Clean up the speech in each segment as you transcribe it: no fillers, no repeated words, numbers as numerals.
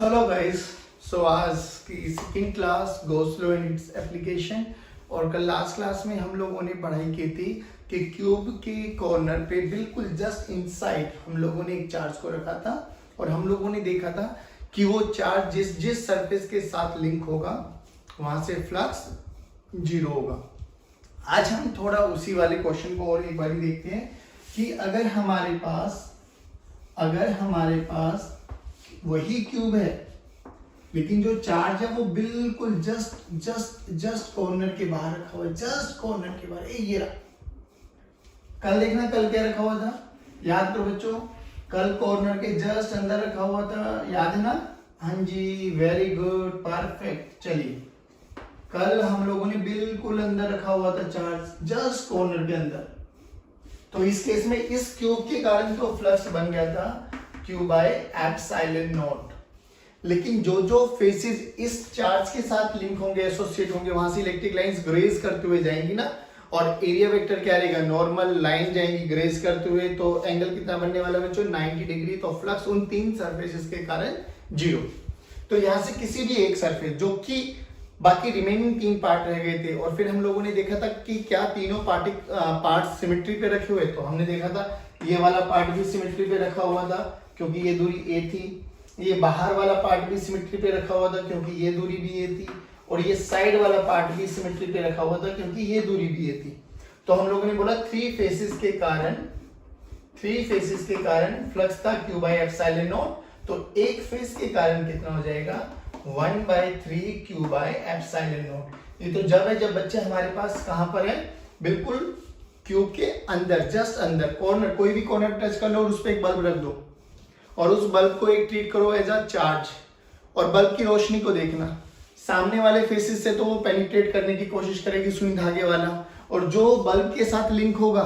Hello guys. सो आज की second class go slow in its application. और कल लास्ट क्लास में हम लोगों ने पढ़ाई की थी कि क्यूब के कॉर्नर पे बिल्कुल जस्ट इनसाइड हम लोगों ने एक चार्ज को रखा था और हम लोगों ने देखा था कि वो चार्ज जिस जिस सरफेस के साथ लिंक होगा वहां से फ्लक्स जीरो होगा। आज हम थोड़ा उसी वाले क्वेश्चन को और एक बार देखते हैं कि अगर हमारे पास वही क्यूब है लेकिन जो चार्ज है वो बिल्कुल जस्ट कॉर्नर के बाहर रखा हुआ है, जस्ट कॉर्नर के बाहर। ये रहा। कल देखना, कल क्या रखा हुआ था, याद करो बच्चों। कल कॉर्नर के जस्ट अंदर रखा हुआ था, याद है ना? हाँ जी, वेरी गुड, परफेक्ट। चलिए, कल हम लोगों ने बिल्कुल अंदर रखा हुआ था चार्ज, जस्ट कॉर्नर के अंदर। तो इस केस में इस क्यूब के कारण तो फ्लक्स बन गया था Q बाय एप्सिलॉन नॉट। लेकिन जो जो फेसेस इस चार्ज के साथ लिंक होंगे, एसोसिएट होंगे, वहां से इलेक्ट्रिक लाइंस ग्रेज करते हुए जाएंगी ना, और एरिया वेक्टर क्या रहेगा, नॉर्मल लाइन जाएंगी ग्रेज करते हुए। तो एंगल कितना बनने वाला बच्चों, 90 डिग्री। तो फ्लक्स उन तीन सरफेसेस के कारण जीरो। तो यहां से किसी भी एक सरफेस, जो कि बाकी रिमेनिंग तीन पार्ट रह गए थे, और फिर हम लोगों ने देखा था कि क्या तीनों पार्ट सिमेट्री पे रखे हुए। तो हमने देखा था ये वाला पार्ट भी सिमेट्री पे रखा हुआ था क्योंकि ये दूरी a थी। ये बाहर वाला पार्ट भी सिमेट्री पे रखा हुआ था क्योंकि ये दूरी भी a थी। और ये साइड वाला पार्ट भी सिमेट्री पे रखा हुआ था क्योंकि ये दूरी भी a थी। तो हम लोगों ने बोला थ्री फेसेस के कारण फ्लक्स था Q बाय एप्सिलॉन नॉट। तो एक फेस के कारण कितना हो जाएगा, 1/3 Q बाय एप्सिलॉन नॉट। ये तो जब है जब बच्चे हमारे पास कहां पर है, बिल्कुल क्यूब के अंदर, जस्ट अंदर कॉर्नर, कोई भी कॉर्नर टच कर लो और उस पर एक बल्ब रख दो और उस बल्ब को एक ट्रीट करो एज अ चार्ज। और बल्ब की रोशनी को देखना, सामने वाले फेसेस से तो वो पेनिट्रेट करने की कोशिश करेगी सुई धागे वाला, और जो बल्ब के साथ लिंक होगा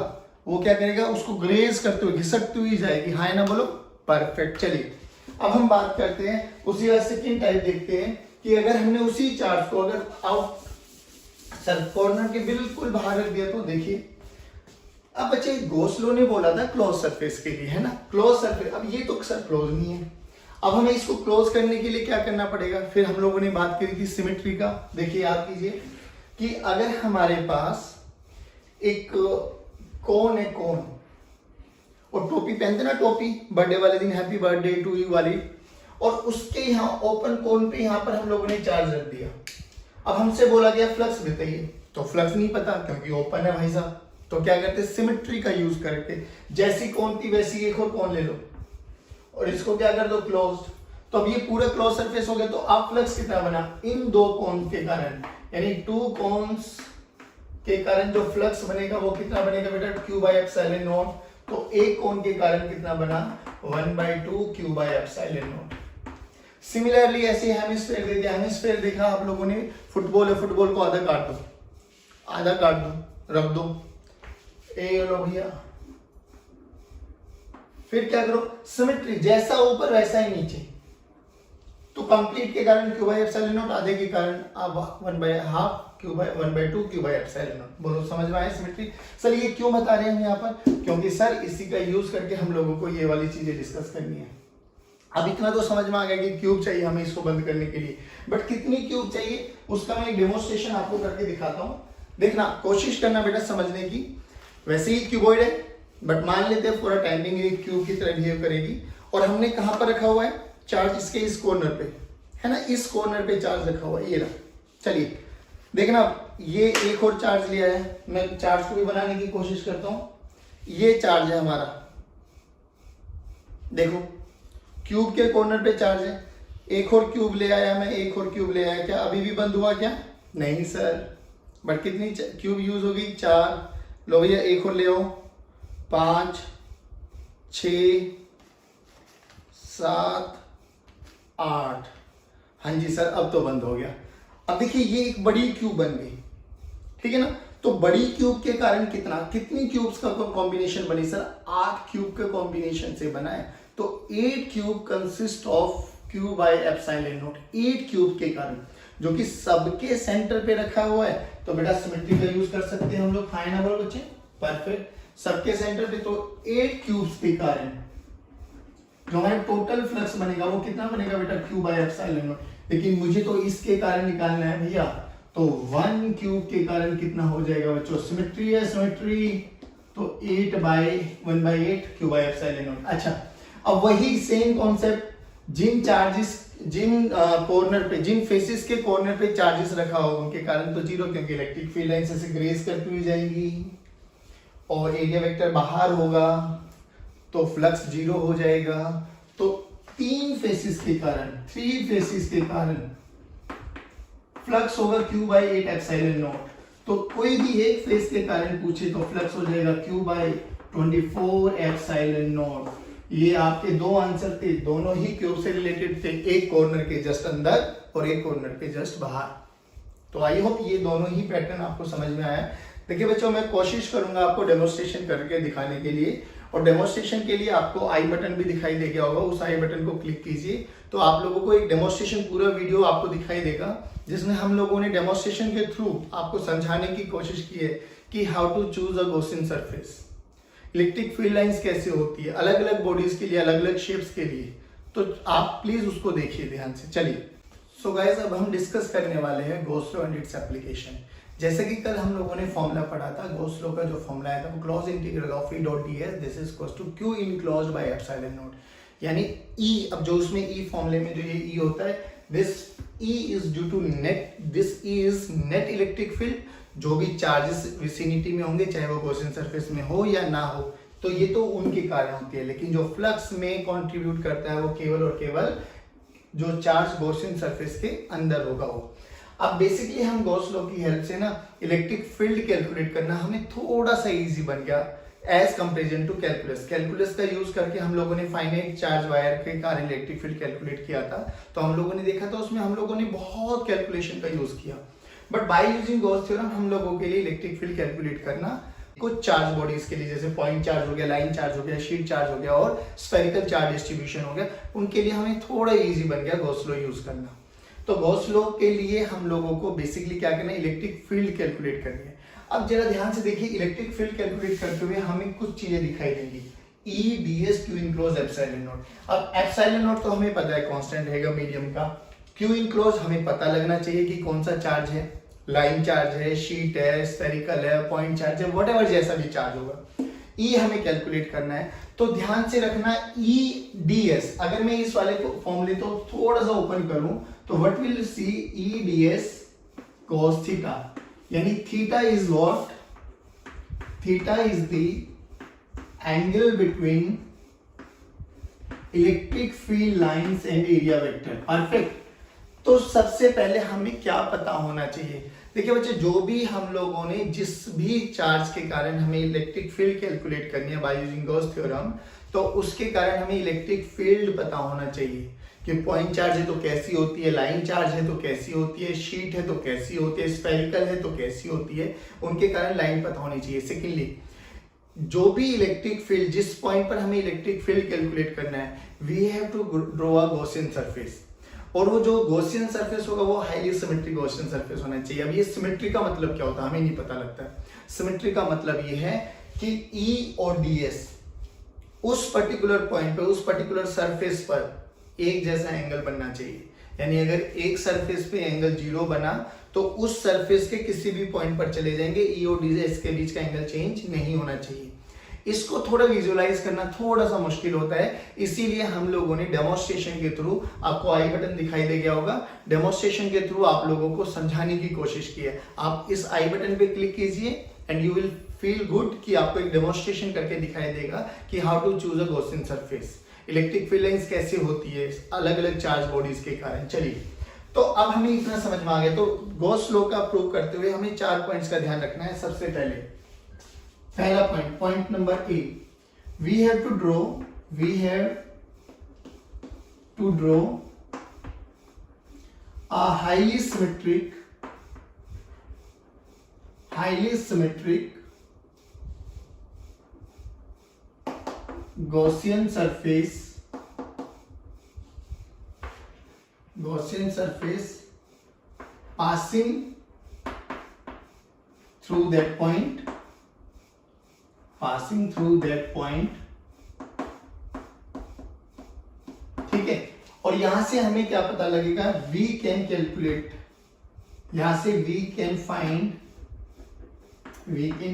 वो क्या करेगा, उसको ग्रेज करते हुए घिसटती हुई जाएगी। हाँ ना, बोलो, परफेक्ट। चलिए अब हम बात करते हैं उसी का सेकंड टाइप, देखते हैं कि अगर हमने उसी चार्ज को अगर आउट कॉर्नर के बिल्कुल बाहर रख दिया तो देखिए। अब बच्चे गॉस लॉ ने बोला था क्लोज सरफेस के लिए, है ना, क्लोज सरफेस। अब ये तो सर क्लोज नहीं है। अब हमें इसको क्लोज करने के लिए क्या करना पड़ेगा, फिर हम लोगों ने बात करी थी सिमेट्री का। देखिए, याद कीजिए कि अगर हमारे पास एक कोन है, कोन, और टोपी पहनते ना, टोपी बर्थडे वाले दिन हैप्पी बर्थडे टू यू वाली, और उसके यहाँ ओपन कोन पे यहाँ पर हम लोगों ने चार्ज रख दिया। अब हमसे बोला गया फ्लक्स बताइए, तो फ्लक्स नहीं पता क्योंकि ओपन है भाई साहब। तो क्या करते, सिमेट्री का यूज करके, जैसी कोन थी वैसी एक और कोन ले लो और इसको क्या कर दो, क्लोज्ड। तो अब ये पूरा क्लोज सरफेस हो गया। तो अब फ्लक्स कितना बना, इन दो कोन के कारण, यानी टू कोन्स के कारण जो फ्लक्स बनेगा वो कितना बनेगा बेटा, Q बाय एप्सिलॉन नॉट। तो एक कोन के कारण कितना बना, 1/2 Q by epsilon not. Similarly ऐसे हेमिस्फीयर दे दिया, हेमिस्फीयर देखा आप लोगों ने, फुटबॉल है, फुटबॉल को आधा काट दो, रख दो, ए लो भैया। फिर क्या करो, सिमेट्री, जैसा ऊपर वैसा ही नीचे। तो कंप्लीट के कारण Q बाय एप्सिलॉन नॉट, आधे के कारण अब 1/2 Q बाय एप्सिलॉन नॉट। बोलो समझ में आया सिमेट्री? सर ये क्यों बता रहे हैं हम यहाँ पर, क्योंकि सर इसी का यूज करके हम लोगों को ये वाली चीजें डिस्कस करनी है। अब इतना तो समझ में आ गया कि क्यूब चाहिए हमें इसको बंद करने के लिए, बट कितनी क्यूब चाहिए उसका मैं एक डेमोन्स्ट्रेशन आपको करके दिखाता हूँ। देखना, कोशिश करना बेटा समझने की। वैसे ही क्यूबॉइड है, बट मान लेते हैं पूरा टाइमिंग एक क्यूब की तरह बिहेव करेगी। और हमने कहां पर रखा हुआ है चार्ज, इसके इस कॉर्नर पे, है ना, इस कॉर्नर पे चार्ज रखा हुआ है, ये रहा। चलिए देखना, ये एक और चार्ज लिया है, मैं चार्ज को भी बनाने की कोशिश करता हूं। ये चार्ज है हमारा, देखो क्यूब के कॉर्नर पे चार्ज है। एक और क्यूब ले आया मैं, एक और क्यूब ले आया, क्या अभी भी बंद हुआ क्या? नहीं सर, बट कितनी क्यूब यूज होगी, 4। लो भैया एक और ले आओ, 5, 6, 7, 8। हाँ जी सर, अब तो बंद हो गया। अब देखिए ये एक बड़ी क्यूब बन गई, ठीक है ना। तो बड़ी क्यूब के कारण कितनी क्यूब्स का कॉम्बिनेशन बनी सर, 8 क्यूब के कॉम्बिनेशन से बना है। तो 8 cube consist of Q by epsilon not, 8 cube के कारण, जो कि सबके सेंटर पे रखा हुआ है। तो बेटा सिमेट्री का यूज कर सकते हैं हम लोग, फाइन है बच्चे, परफेक्ट। सबके सेंटर पे, तो 8 क्यूब्स के कारण जो हमारा टोटल फ्लक्स बनेगा वो कितना बनेगा बेटा, Q बाय एप्सिलॉन नॉट। लेकिन मुझे तो इसके कारण निकालना है भैया, तो 1Q के कारण कितना हो जाएगा बच्चों, सिमेट्री है, सिमेट्री, तो 1/8 Q बाय एप्सिलॉन नॉट। अच्छा, अब वही सेम कॉन्सेप्ट जिन चार्जेस, जिन कॉर्नर पे, जिन फेसेस के कॉर्नर पे चार्जेस रखा होगा उनके कारण तो जीरो, क्योंकि इलेक्ट्रिक फील्ड लाइन से ग्रेस करती हुई जाएगी और एरिया वेक्टर बाहर होगा तो फ्लक्स जीरो हो जाएगा। तो 3 फेसेस के कारण फ्लक्स होगा Q बाय 8 एप्सिलॉन नॉट। तो कोई भी एक फेस के कारण पूछे तो फ्लक्स हो जाएगा Q बाय 24 एप्सिलॉन नॉट। ये आपके 2 आंसर थे, दोनों ही क्यूब से रिलेटेड थे, एक कॉर्नर के जस्ट अंदर और एक कॉर्नर के जस्ट बाहर। तो आई होप ये दोनों ही पैटर्न आपको समझ में आया। देखिए बच्चों, मैं कोशिश करूंगा आपको डेमोन्स्ट्रेशन करके दिखाने के लिए, और डेमोन्स्ट्रेशन के लिए आपको आई बटन भी दिखाई दे गया होगा, उस आई बटन को क्लिक कीजिए तो आप लोगों को एक डेमोन्स्ट्रेशन पूरा वीडियो आपको दिखाई देगा, जिसमें हम लोगों ने डेमोन्स्ट्रेशन के थ्रू आपको समझाने की कोशिश की है कि how to choose a Gaussian surface, electric field lines कैसे होती है अलग अलग बॉडीज के लिए, अलग अलग शेप्स के लिए। तो आप प्लीज उसको देखिए ध्यान से। चलिए सो गाइस, अब हम डिस्कस करने वाले हैं Gauss law and its application. जैसे कि कल हम लोगों ने फॉर्मूला पढ़ा था, गॉस लॉ का जो फॉर्मूला आया था वो close integral of E dot ds this is equal to Q enclosed by epsilon naught, यानी E, अब जो उसमें E फॉर्मूले में जो ये E होता है, this E is due to net, this E is net electric field, जो भी चार्जेस विसिनिटी में होंगे चाहे वो गॉसियन सरफेस में हो या ना हो, तो ये तो उनके कारण होती है। लेकिन जो फ्लक्स में कंट्रीब्यूट करता है वो केवल और केवल जो चार्ज गॉसियन सरफेस के अंदर होगा वो। अब बेसिकली हम गॉस लॉ की हेल्प से ना इलेक्ट्रिक फील्ड कैलकुलेट करना हमें थोड़ा सा इजी बन गया as comparison to calculus. Calculus का यूज करके हम लोगों ने फाइनाइट चार्ज वायर के कारण इलेक्ट्रिक फील्ड कैलकुलेट किया था, तो हम लोगों ने देखा था उसमें हम लोगों ने बहुत कैलकुलेशन का यूज किया। But by using Gauss theorem हम लोगों के लिए इलेक्ट्रिक फील्ड कैलकुलेट करना कुछ चार्ज बॉडीज के लिए, जैसे पॉइंट चार्ज हो गया, लाइन चार्ज हो गया, शीट चार्ज हो गया और स्फेरिकल चार्ज डिस्ट्रीब्यूशन हो गया, उनके लिए हमें थोड़ा इजी बन गया गॉस लॉ यूज करना। तो गॉस लॉ के लिए हम लोगों को बेसिकली क्या करना है, इलेक्ट्रिक फील्ड कैलकुलेट करनी है। अब जरा ध्यान से देखिए, इलेक्ट्रिक फील्ड कैलकुलेट करते हुए हमें कुछ चीजें दिखाई देंगी, E ds Q enclose epsilon naught. अब एप्सिलॉन नॉट तो हमें पता है कांस्टेंट रहेगा मीडियम का, Q इनक्लोज हमें पता लगना चाहिए कि कौन सा चार्ज है, लाइन चार्ज है, शीट है, स्फेरिकल है, पॉइंट चार्ज है, व्हाटएवर जैसा भी चार्ज होगा, E हमें कैलकुलेट करना है। तो ध्यान से रखना E ds, अगर मैं इस वाले को फॉर्मूले तो थोड़ा सा ओपन करूं तो what will see E ds cos theta, यानी theta is what, theta is the angle between electric field lines and area vector. Perfect. तो सबसे पहले हमें क्या पता होना चाहिए, देखिए बच्चे, जो भी हम लोगों ने जिस भी चार्ज के कारण हमें इलेक्ट्रिक फील्ड कैलकुलेट करनी है बाय यूजिंग गॉस थ्योरम, तो उसके कारण हमें इलेक्ट्रिक फील्ड पता होना चाहिए कि पॉइंट चार्ज है तो कैसी होती है, लाइन चार्ज है तो कैसी होती है, शीट है तो कैसी होती है, स्फेरिकल है तो कैसी होती है, उनके कारण लाइन पता होनी चाहिए। सेकेंडली, जो भी इलेक्ट्रिक फील्ड, जिस पॉइंट पर हमें इलेक्ट्रिक फील्ड कैलकुलेट करना है, we have to draw a Gaussian surface, और वो जो गॉसियन सरफेस होगा वो हाईली सिमेट्रिक गॉसियन सरफेस होना चाहिए। अब ये सिमेट्री का मतलब क्या होता है हमें नहीं पता लगता है। सिमेट्री का मतलब ये है कि E और ds उस पर्टिकुलर पॉइंट पे, उस पर्टिकुलर सरफेस पर एक जैसा एंगल बनना चाहिए, यानी अगर एक सरफेस पे एंगल 0 बना तो उस सरफेस के किसी भी पॉइंट पर चले जाएंगे, E और ds के बीच का एंगल चेंज नहीं होना चाहिए। इसको थोड़ा विजुअलाइज करना थोड़ा सा मुश्किल होता है, इसीलिए हम लोगों ने डेमोन्स्ट्रेशन के थ्रू, आपको आई बटन दिखाई दे गया होगा, डेमोन्स्ट्रेशन के थ्रू आप लोगों को समझाने की कोशिश की है। आप इस आई बटन पे क्लिक कीजिए and you will feel good कि आपको एक डेमोन्स्ट्रेशन करके दिखाई देगा कि how to choose a Gaussian surface, electric field lines कैसे होती है अलग अलग चार्ज बॉडीज के कारण। चलिए, तो अब हमें इतना समझ में आ गया। तो गॉस लॉ का प्रूव करते हुए हमें 4 पॉइंट्स का ध्यान रखना है। सबसे पहला point, point number A, we have to draw a highly symmetric Gaussian surface passing through that point और यहां से हमें क्या पता लगेगा, वी कैन कैलकुलेट, यहां से वी कैन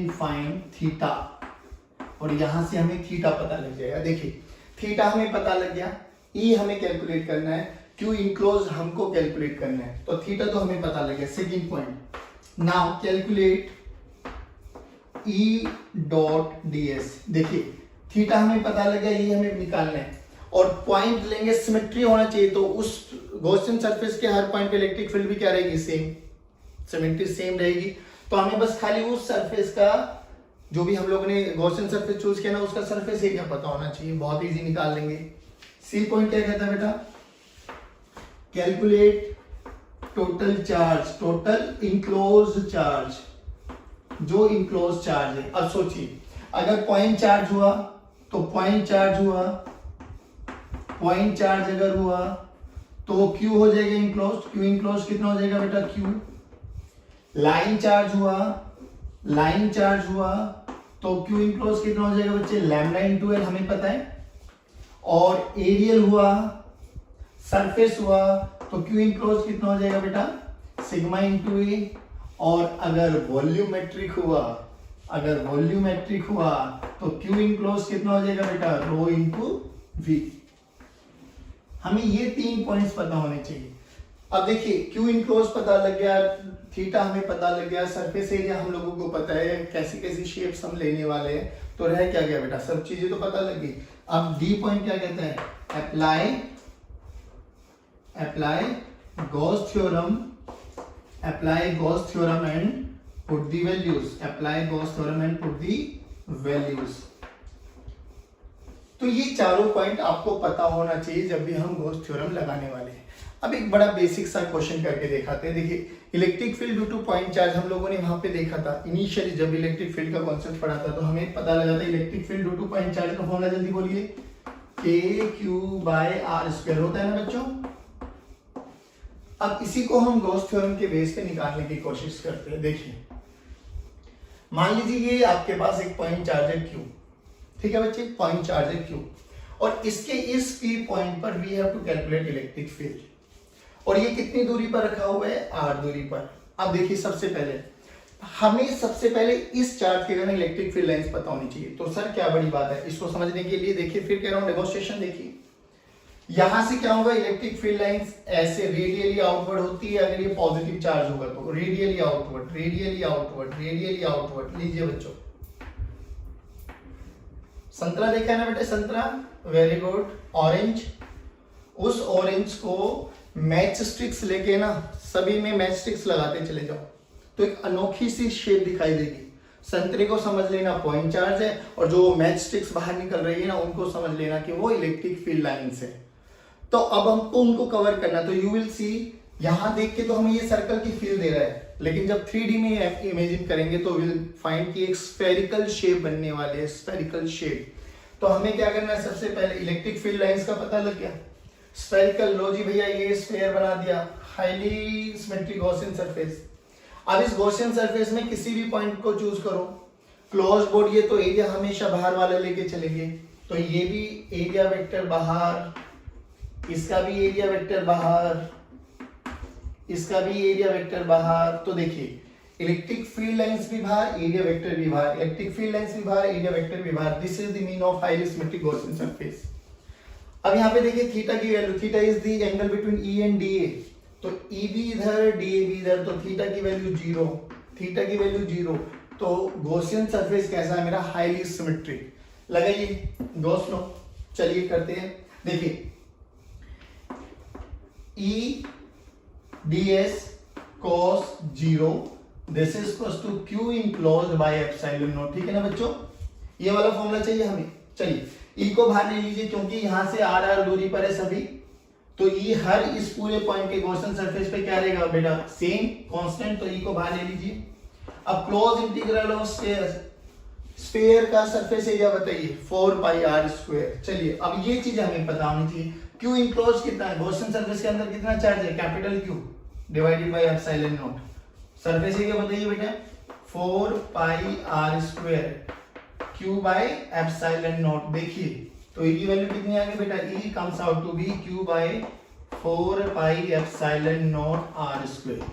फाइंड थीटा, और यहां से हमें थीटा पता लग जाएगा। देखिए थीटा हमें पता लग गया, ई हमें कैलकुलेट करना है, क्यू इनक्लोज हमको कैलकुलेट करना है, तो थीटा तो हमें पता लग गया। Second point, now calculate E dot DS. देखिए थीटा हमें पता लग गया, ये हमें निकालना है, और पॉइंट लेंगे, सिमेट्री होना चाहिए, तो उस गॉसियन सरफेस के हर पॉइंट पे इलेक्ट्रिक फील्ड भी क्या रहेगी, सेम, सिमेट्री सेम रहेगी। तो हमें बस खाली उस सरफेस का, जो भी हम लोग ने गॉसियन सरफेस चूज किया ना, उसका सरफेस एरिया पता होना चाहिए, बहुत इजी निकाल लेंगे। सी पॉइंट क्या कहता है बेटा, calculate total charge, total enclose charge, जो इंक्लोज चार्ज है। अब सोचिए अगर पॉइंट चार्ज हुआ तो पॉइंट चार्ज हुआ, पॉइंट चार्ज अगर हुआ तो क्यू हो जाएगा इंक्लोज, क्यू इंक्लोज कितना हो जाएगा बेटा, क्यू। लाइन चार्ज हुआ, लाइन चार्ज हुआ तो क्यू इंक्लोज कितना हो जाएगा बच्चे, लैम्डा इनटू एल, हमें पता है। और एरियल हुआ, सरफेस हुआ तो क्यू इंक्लोज कितना हो जाएगा बेटा, सिग्मा इनटू ए। और अगर वॉल्यूमेट्रिक हुआ, अगर वॉल्यूमेट्रिक हुआ तो क्यू इंक्लोज कितना हो जाएगा बेटा, रो इनटू वी। हमें ये 3 पॉइंट्स पता होने चाहिए। अब देखिए क्यू इनक्लोज पता लग गया, थीटा हमें पता लग गया, सरफेस एरिया हम लोगों को पता है, कैसी कैसी शेप्स हम लेने वाले हैं, तो रह क्या गया बेटा, सब चीजें तो पता लग गई। अब डी पॉइंट क्या कहता है, apply Gauss theorem, apply Gauss theorem and put the values, apply Gauss theorem and put the values. तो ये चारों पॉइंट आपको पता होना चाहिए जब भी हम गॉस थ्योरम लगाने वाले हैं। अब एक बड़ा बेसिक सा क्वेश्चन करके दिखाते हैं। देखिए electric field due two point charge हम लोगों ने वहां पे देखा था, इनिशियली जब इलेक्ट्रिक फील्ड का कॉन्सेप्ट पढ़ा था तो हमें पता लगा था electric field due two point charge का फॉर्मूला जल्दी बोलिए, के क्यू बाय आर स्क्वायर होता है ना बच्चों। अब इसी को हम गॉस थ्योरम के बेस पे निकालने की कोशिश करते हैं। देखिए मान लीजिए ये आपके पास एक पॉइंट चार्ज है क्यू, ठीक है बच्चे, पॉइंट चार्ज है क्यू, और इसके इस पी पॉइंट पर we have to calculate electric field, और ये कितनी दूरी पर रखा हुआ है, आर दूरी पर। अब देखिए सबसे पहले इस चार्ज के कारण इलेक्ट्रिक फील्ड लाइंस पता होनी चाहिए। तो सर क्या बड़ी बात है, इसको समझने के लिए देखिए फिर कह रहा हूं डेमोंस्ट्रेशन। देखिए यहां से क्या होगा, इलेक्ट्रिक फील्ड लाइंस ऐसे रेडियली आउटवर्ड होती है, अगर ये पॉजिटिव चार्ज होगा तो radially outward, radially outward, radially outward. लीजिए बच्चों संतरा देखा है ना बेटे, संतरा, वेरी गुड। ऑरेंज, उस ऑरेंज को मैच स्टिक्स लेके ना, सभी में मैच स्टिक्स लगाते चले जाओ तो एक अनोखी सी शेप दिखाई देगी। संतरे को समझ लेना पॉइंट चार्ज है, और जो मैच स्टिक्स बाहर निकल रही है ना उनको समझ लेना कि वो इलेक्ट्रिक फील्ड लाइंस है। तो अब हमको उनको कवर करना, तो यू विल सी, यहां देख के तो हमें ये सर्कल की फील दे रहा है, लेकिन जब 3D में इमेजिन करेंगे तो विल फाइंड कि एक स्फेरिकल शेप बनने वाली है, स्फेरिकल शेप। तो हमें क्या करना है, सबसे पहले इलेक्ट्रिक फील्ड लाइंस का पता लग गया, स्फेरिकल, लो जी भैया ये स्फेयर बना दिया, हाईली सिमेट्रिक गॉसियन सरफेस। अब इस गॉसियन सरफेस में किसी भी पॉइंट को चूज करो, क्लोज बोर्ड, ये तो एरिया हमेशा बाहर वाला लेके चलेंगे, तो ये भी एरिया वेक्टर बाहर, इसका भी एरिया वेक्टर बाहर, इसका भी एरिया वेक्टर बाहर। तो देखिए इलेक्ट्रिक फील्ड लाइंस भी बाहर, एरिया वेक्टर भी बाहर, इलेक्ट्रिक फील्ड लाइंस भी बाहर, एरिया वेक्टर भी बाहर। This is the mean of highly symmetric Gaussian surface. अब यहाँ पे देखिए थीटा की value, theta is the angle between E and D A, तो ई भी इधर, डी ए भी इधर, तो थीटा की वैल्यू 0, थीटा की वैल्यू 0। तो गॉसियन सरफेस कैसा है मेरा, हाईली सिमेट्रिक। लगाइए गॉस लो, चलिए करते हैं। देखिए E ds cos 0 this is equals to q enclosed by epsilon naught, ठीक है ना बच्चों, ये वाला फॉर्मूला चाहिए हमें। चलिए E को बाहर ले लीजिए, क्योंकि यहां से r दूरी पर है सभी, तो E हर इस पूरे पॉइंट के गॉसियन सरफेस पे क्या रहेगा बेटा, सेम कांस्टेंट, तो E को बाहर ले लीजिए। अब क्लोज इंटीग्रल ऑफ स्फीयर का सरफेस एरिया बताइए, 4 पाई r स्क्वायर। चलिए अब ये चीज हमें पता होनी चाहिए, Q इनक्लोज कितना है, गॉसियन सरफेस के अंदर कितना चार्ज है, capital Q divided by epsilon not. Surface area बताइए बेटा, 4 पाई r square Q by epsilon not. देखिए तो E की वैल्यू कितनी आ गई बेटा, E comes out to be Q by 4 pi epsilon naught r square.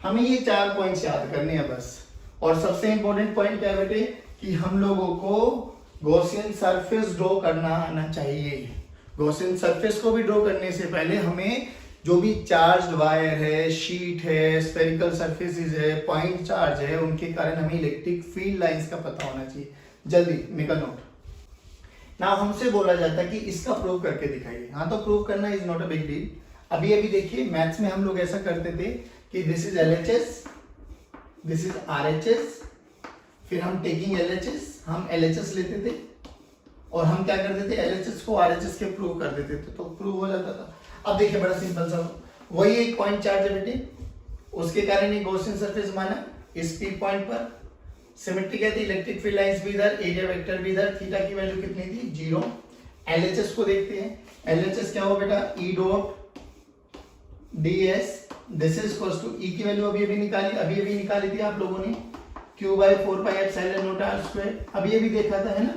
हमें ये 4 पॉइंट्स याद करने हैं बस। और सबसे इंपॉर्टेंट पॉइंट क्या है बेटे कि हम लोगों को गॉसियन सरफेस ड्रॉ करना आना चाहिए। गॉसियन सरफेस को भी ड्रॉ करने से पहले हमें जो भी चार्ज वायर है, शीट है, स्फेरिकल सरफेसेस है, पॉइंट चार्ज है, उनके कारण हमें इलेक्ट्रिक फील्ड लाइंस का पता होना चाहिए। जल्दी मेक अ नोट। ना हमसे बोला जाता है कि इसका प्रूव करके दिखाइए। हाँ, तो प्रूव करना is not a big deal. अभी अभी देखिए मैथ्स में हम लोग ऐसा करते थे कि this is LHS, this is RHS, फिर हम टेकिंग LHS, हम LHS लेते थे और हम क्या करते थे, LHS को RHS के प्रूव कर देते थे, तो प्रूव हो जाता था। अब देखिए बड़ा सिंपल सा, वही एक पॉइंट चार्ज है बेटे, उसके कारण ये गॉसियन सरफेस माना। इस P पॉइंट पर सिमेट्री क्या थी, इलेक्ट्रिक फील्ड लाइंस भी इधर, एरिया वेक्टर भी इधर, थीटा की वैल्यू कितनी थी 0। LHS को देखते हैं। LHS क्या हो बेटा, E dot ds, this is equals to E की वैल्यू अभी निकाली थी आप लोगों ने, Q by 4 pi epsilon naught r square, अभी देखा था है ना।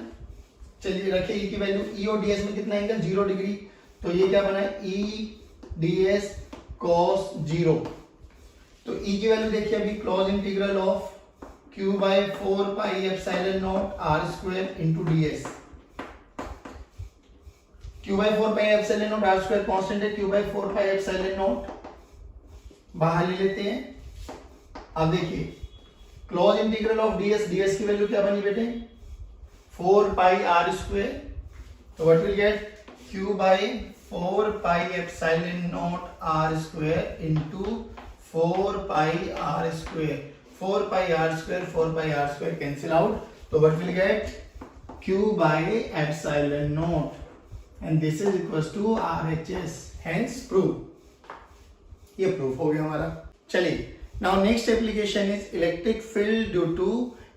चलिए रखिए E की वैल्यू, E और ds में कितना एंगल 0 डिग्री, तो ये क्या बना है E ds cos 0। तो E की वैल्यू देखिए अभी, close integral of Q by 4 pi epsilon naught r square into ds। Q by 4 pi epsilon naught r square constant है, Q by 4 pi epsilon not बाहर ले लेते हैं। अब देखिए क्लोज इंटीग्रल ऑफ ds की वैल्यू क्या बनी बेटे 4 pi r स्क्वायर, तो what will gate Q by 4 pi epsilon naught r square into 4 pi r square. 4 pi r square cancel out, so what will get Q by epsilon naught, and this is equals to RHS, hence proof। ये proof हो गया हमारा। चलिए now next application is electric field due to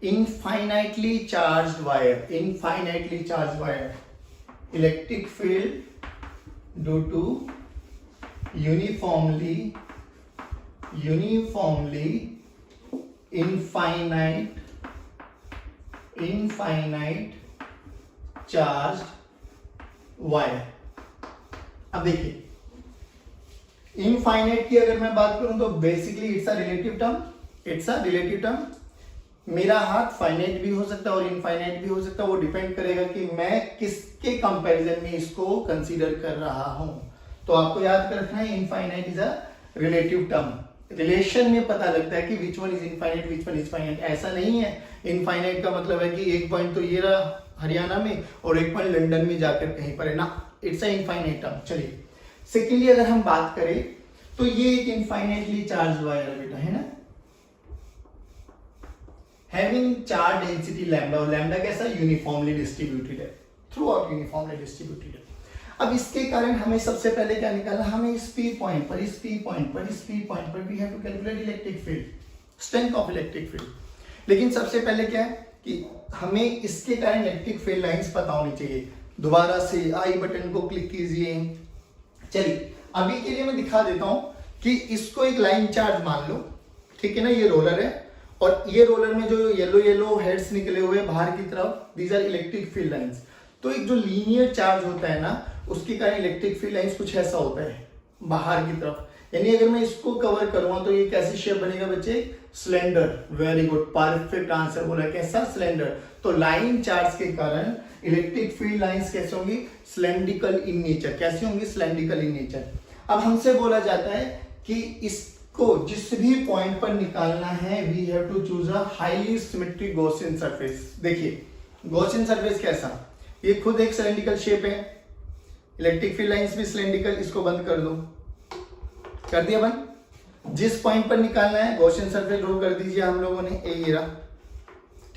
infinitely charged wire। electric field due to uniformly infinite charged wire। अब देखिए infinite की अगर मैं बात करूं तो basically it's a relative term. मेरा हाथ फाइनाइट भी हो सकता है और इनफाइनाइट भी हो सकता है, वो डिपेंड करेगा कि मैं किसके कंपैरिजन में इसको कंसीडर कर रहा हूं। तो आपको याद रखना है infinite is a relative term. Relation में पता लगता है कि which one is infinite, which one is finite. ऐसा नहीं है इनफाइनाइट का मतलब है कि एक पॉइंट तो ये रहा हरियाणा में और एक पॉइंट लंदन में जाकर कहीं पर है ना, इट्स अ इनफाइनाइट टर्म। चलिए सेकेंडली अगर हम बात करें तो ये एक इनफाइनाइटली चार्ज वायर बेटा है ना, हैविंग चार्ज डेंसिटी लैम्डा, और लैम्डा कैसा यूनिफॉर्मली डिस्ट्रीब्यूटेड है, थ्रू आउट यूनिफॉर्मली डिस्ट्रीब्यूटेड है। अब इसके कारण हमें सबसे पहले क्या निकालना, हमें इस P पॉइंट पर we have to calculate electric field, strength of electric field. लेकिन सबसे पहले क्या है कि हमें इसके कारण इलेक्ट्रिक फील्ड लाइंस पता होनी चाहिए। दोबारा से आई बटन को क्लिक कीजिए। चलिए अभी के लिए मैं दिखा देता हूं कि इसको एक लाइन चार्ज मान लो, ठीक है ना, ये रोलर है और ये रोलर में जो येलो हेड्स निकले हुए बाहर की तरफ, these are electric field lines. तो एक जो लीनियर चार्ज होता है ना, उसके कारण इलेक्ट्रिक फील्ड लाइंस कुछ ऐसा होता है बाहर की तरफ। यानी अगर मैं इसको कवर करूंगा तो ये कैसी शेप बनेगा बच्चे, cylinder. Very good, perfect answer बोला, कैसा, सिलेंडर। तो लाइन चार्ज के कारण इलेक्ट्रिक फील्ड लाइंस कैसे होंगी, सिलेंड्रिकल इन नेचर। कैसी होंगी, सिलेंड्रिकल इन नेचर। अब हमसे बोला जाता है कि इसको जिस भी पॉइंट पर निकालना है, we have to choose a highly symmetric Gaussian surface. देखिए गॉसियन सरफेस कैसा, ये खुद एक सिलेंड्रिकल शेप है, इलेक्ट्रिक फील्ड लाइंस भी सिलेंड्रिकल। इसको बंद कर दो, कर दिया बंद। जिस पॉइंट पर निकालना है गॉसियन सरफेस ड्रॉ कर दीजिए हम लोगों ने, ये रहा,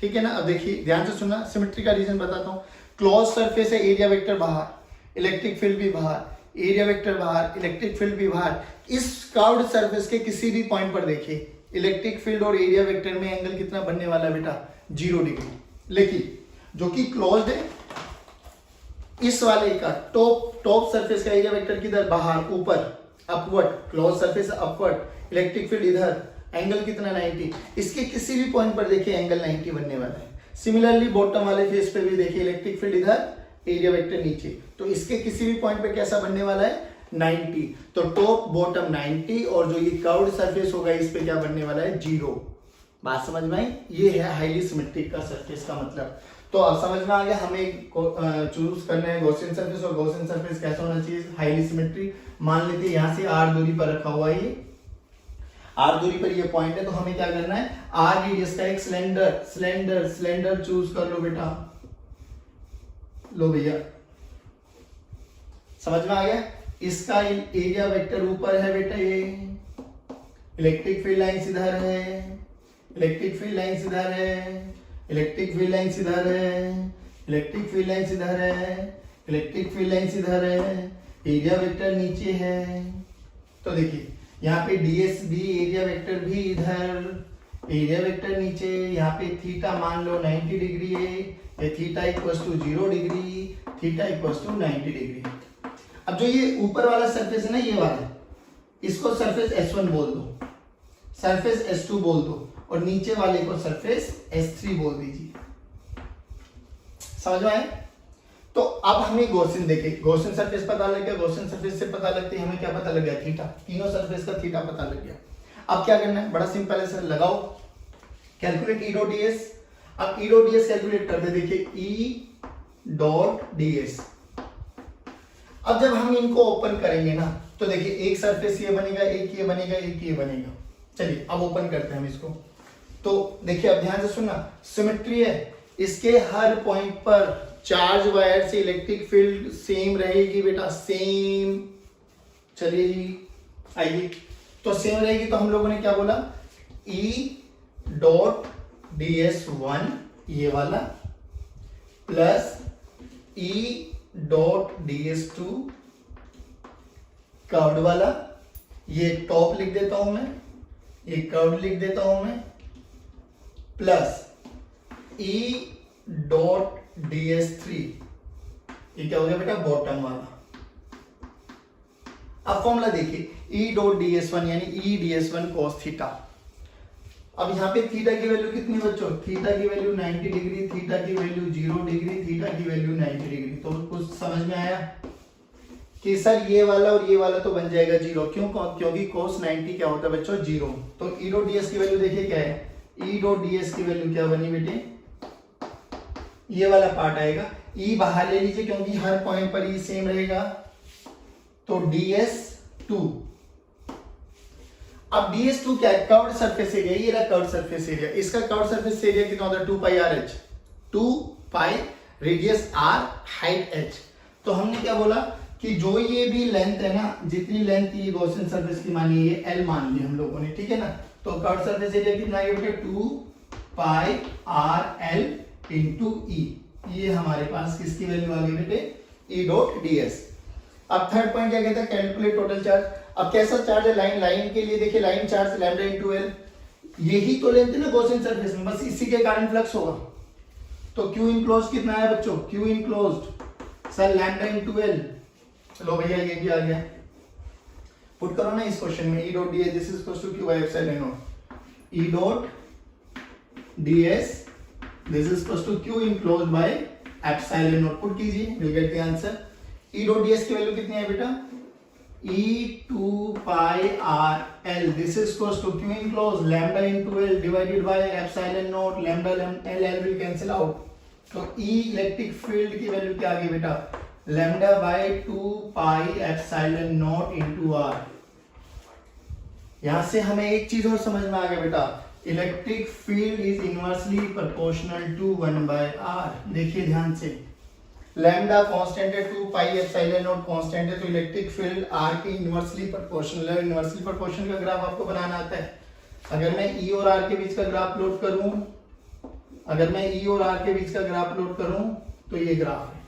ठीक है ना। अब देखिए ध्यान से सुनना, सिमेट्री का रीजन बताता हूं। क्लोज सरफेस है, एरिया वेक्टर बाहर, इलेक्ट्रिक फील्ड भी बाहर, एरिया वेक्टर बाहर, इलेक्ट्रिक फील्ड भी बाहर। इस कर्व्ड सरफेस के किसी भी पॉइंट पर देखिए इलेक्ट्रिक फील्ड और एरिया वेक्टर में एंगल कितना बनने वाला है बेटा, 0 डिग्री। लेकिन जो कि क्लोज्ड है, इस वाले का टॉप सरफेस का एरिया वेक्टर किधर, बाहर, ऊपर, upward, close surface upward, electric field इधर, एंगल कितना 90। इसके किसी भी पॉइंट पर देखिए एंगल 90 बनने वाला है। सिमिलरली बॉटम वाले फेस पे भी देखिए इलेक्ट्रिक फील्ड इधर, एरिया वेक्टर नीचे, तो इसके किसी भी पॉइंट पे कैसा बनने वाला है, 90, तो टॉप बॉटम 90 और जो ये कर्व्ड सरफेस होगा इस पे क्या बनने वाला है 0। बात समझ में आई? ये है हाईली सिमेट्रिक का सरफेस का मतलब। तो अब समझ में आ गया हमें चूज करना है गॉसियन सरफेस, और गॉसियन सरफेस कैसा होना चाहिए, हाईली सिमेट्रिक। मान लेते हैं यहाँ से r दूरी पर रखा हुआ है, ये r दूरी पर ये पॉइंट है, तो हमें क्या करना है r रेडियस का एक सिलेंडर चूज कर लो बेटा। लो भैया समझ में आ गया? इसका एरिया वेक्टर ऊपर है बेटा, ये इलेक्ट्रिक फील्ड लाइंस इधर है, इलेक्ट्रिक फील्ड लाइंस इधर है, इलेक्ट्रिक फील्ड लाइंस इधर है, इलेक्ट्रिक फील्ड लाइंस इधर है, इलेक्ट्रिक फील्ड लाइंस इधर है, एरिया वेक्टर नीचे है। तो देखिए यहाँ पे ds भी एरिया वेक्टर भी इधर, एरिया वेक्टर नीचे, यहाँ पे थीटा मान लो 90 डिग्री है, ये theta equals to 0 degree, theta equals to 90 degree. अब जो ये ऊपर वाला सरफेस है ना, ये वाला, इसको सरफेस S1 बोल दो, सरफेस S2 बोल दो, और नीचे वाले को सरफेस S3 बोल दीजिए। समझ में आए? तो अब हमें गॉसियन देखे, गॉसियन सरफेस पता लग गया, गॉसियन सरफेस से पता लगते हमें क्या पता लग गया, थीटा, तीनों सरफेस का थीटा पता लग गया। अब क्या करना है, बड़ा सिंपल है सर, लगाओ कैलकुलेट ई डॉट ds। अब ई डॉट ds कैलकुलेट कर दे, देखिए ई डॉट ds। अब जब हम इनको ओपन करेंगे ना, तो देखिए एक सरफेस ये बनेगा, एक ये बनेगा, एक ये बनेगा। चलिए अब ओपन करते हैं हम इसको। तो देखिए अब ध्यान से सुनना, सिमेट्री है, इसके हर पॉइंट पर चार्ज वायर से इलेक्ट्रिक फील्ड सेम रहेगी बेटा, सेम। चलिए जी आइए, तो सेम रहेगी, तो हम लोगों ने क्या बोला, E डॉट ds1 ये वाला plus E dot ds2 curved वाला, ये टॉप लिख देता हूं मैं, ये कर्व्ड लिख देता हूं मैं, प्लस E डॉट ds3 ये क्या हो गया बेटा, बॉटम वाला। अब फॉर्मूला देखिए, E डॉट ds1 यानी E ds1 cos थीटा। अब यहाँ पे थीटा की वैल्यू कितनी बच्चों, थीटा की वैल्यू 90 डिग्री, थीटा की वैल्यू 0 डिग्री, थीटा की वैल्यू 90 डिग्री। तो कुछ समझ में आया कि सर ये वाला और ये वाला तो बन जाएगा 0, क्यों? क्योंकि cos 90 क्या होता है बच्चों, 0। तो E डॉट ds की वैल्यू देखिए क्या है, E डॉट ds की वैल्यू क्या बनी बेटे, ये वाला पार्ट आएगा, E बाहर ले लीजिए क्योंकि हर पॉइंट पर E सेम रहेगा, तो ds2। अब ds2 क्या है, कर्व्ड सरफेस एरिया, ये रहा कर्व्ड सरफेस एरिया, इसका कर्व्ड सरफेस एरिया कितना होता है 2 पाई r h, 2 पाई रेडियस r हाइट h। तो हमने क्या बोला कि जो ये भी लेंथ है ना, जितनी लेंथ ये गॉसियन सरफेस की मानी है, ये l मान ली हम लोगों ने, ठीक है ना। तो कर्व्ड सरफेस एरिया कितना आएगा बेटा, 2 पाई r l इंटू e, ये हमारे पास किसकी वैल्यू आ गई बेटे, E डॉट ds। अब थर्ड पॉइंट क्या कहता है, कैलकुलेट टोटल चार्ज। अब कैसा चार्ज है, लाइन के लिए देखिए, line charge lambda into l, यही तो लेंथ है ना गॉसियन सरफेस में, बस इसी के कारण फ्लक्स होगा। तो Q इनक्लोज्ड कितना है बच्चों, Q enclosed sir lambda into l। चलो भैया ये भी आ गया, पुट करो ना इस क्वेश्चन में, E dot ds this is equal to Q by epsilon naught, E dot ds this is equal to Q enclosed by epsilon naught, put कीजिए, will get the answer. E dot ds की value कितनी है बेटा, E2 pi r l, this is equals to Q enclosed lambda into l divided by epsilon naught, lambda l will cancel out। तो E electric field की value क्या आ गई बेटा, lambda by 2 pi epsilon naught into r। यहां से हमें एक चीज और समझ में आ गया बेटा, electric field is inversely proportional to 1 by r। देखिए ध्यान से, लैम्डा कांस्टेंट है, 2 पाई एप्सिलॉन नॉट कांस्टेंट है, तो इलेक्ट्रिक फील्ड r के इनवर्सली प्रोपोर्शनल है। इनवर्सली प्रोपोर्शनल का ग्राफ आपको बनाना आता है। अगर मैं E और R के बीच का ग्राफ प्लॉट करूं, अगर मैं E और R के बीच का ग्राफ प्लॉट करूं, तो ये ग्राफ है।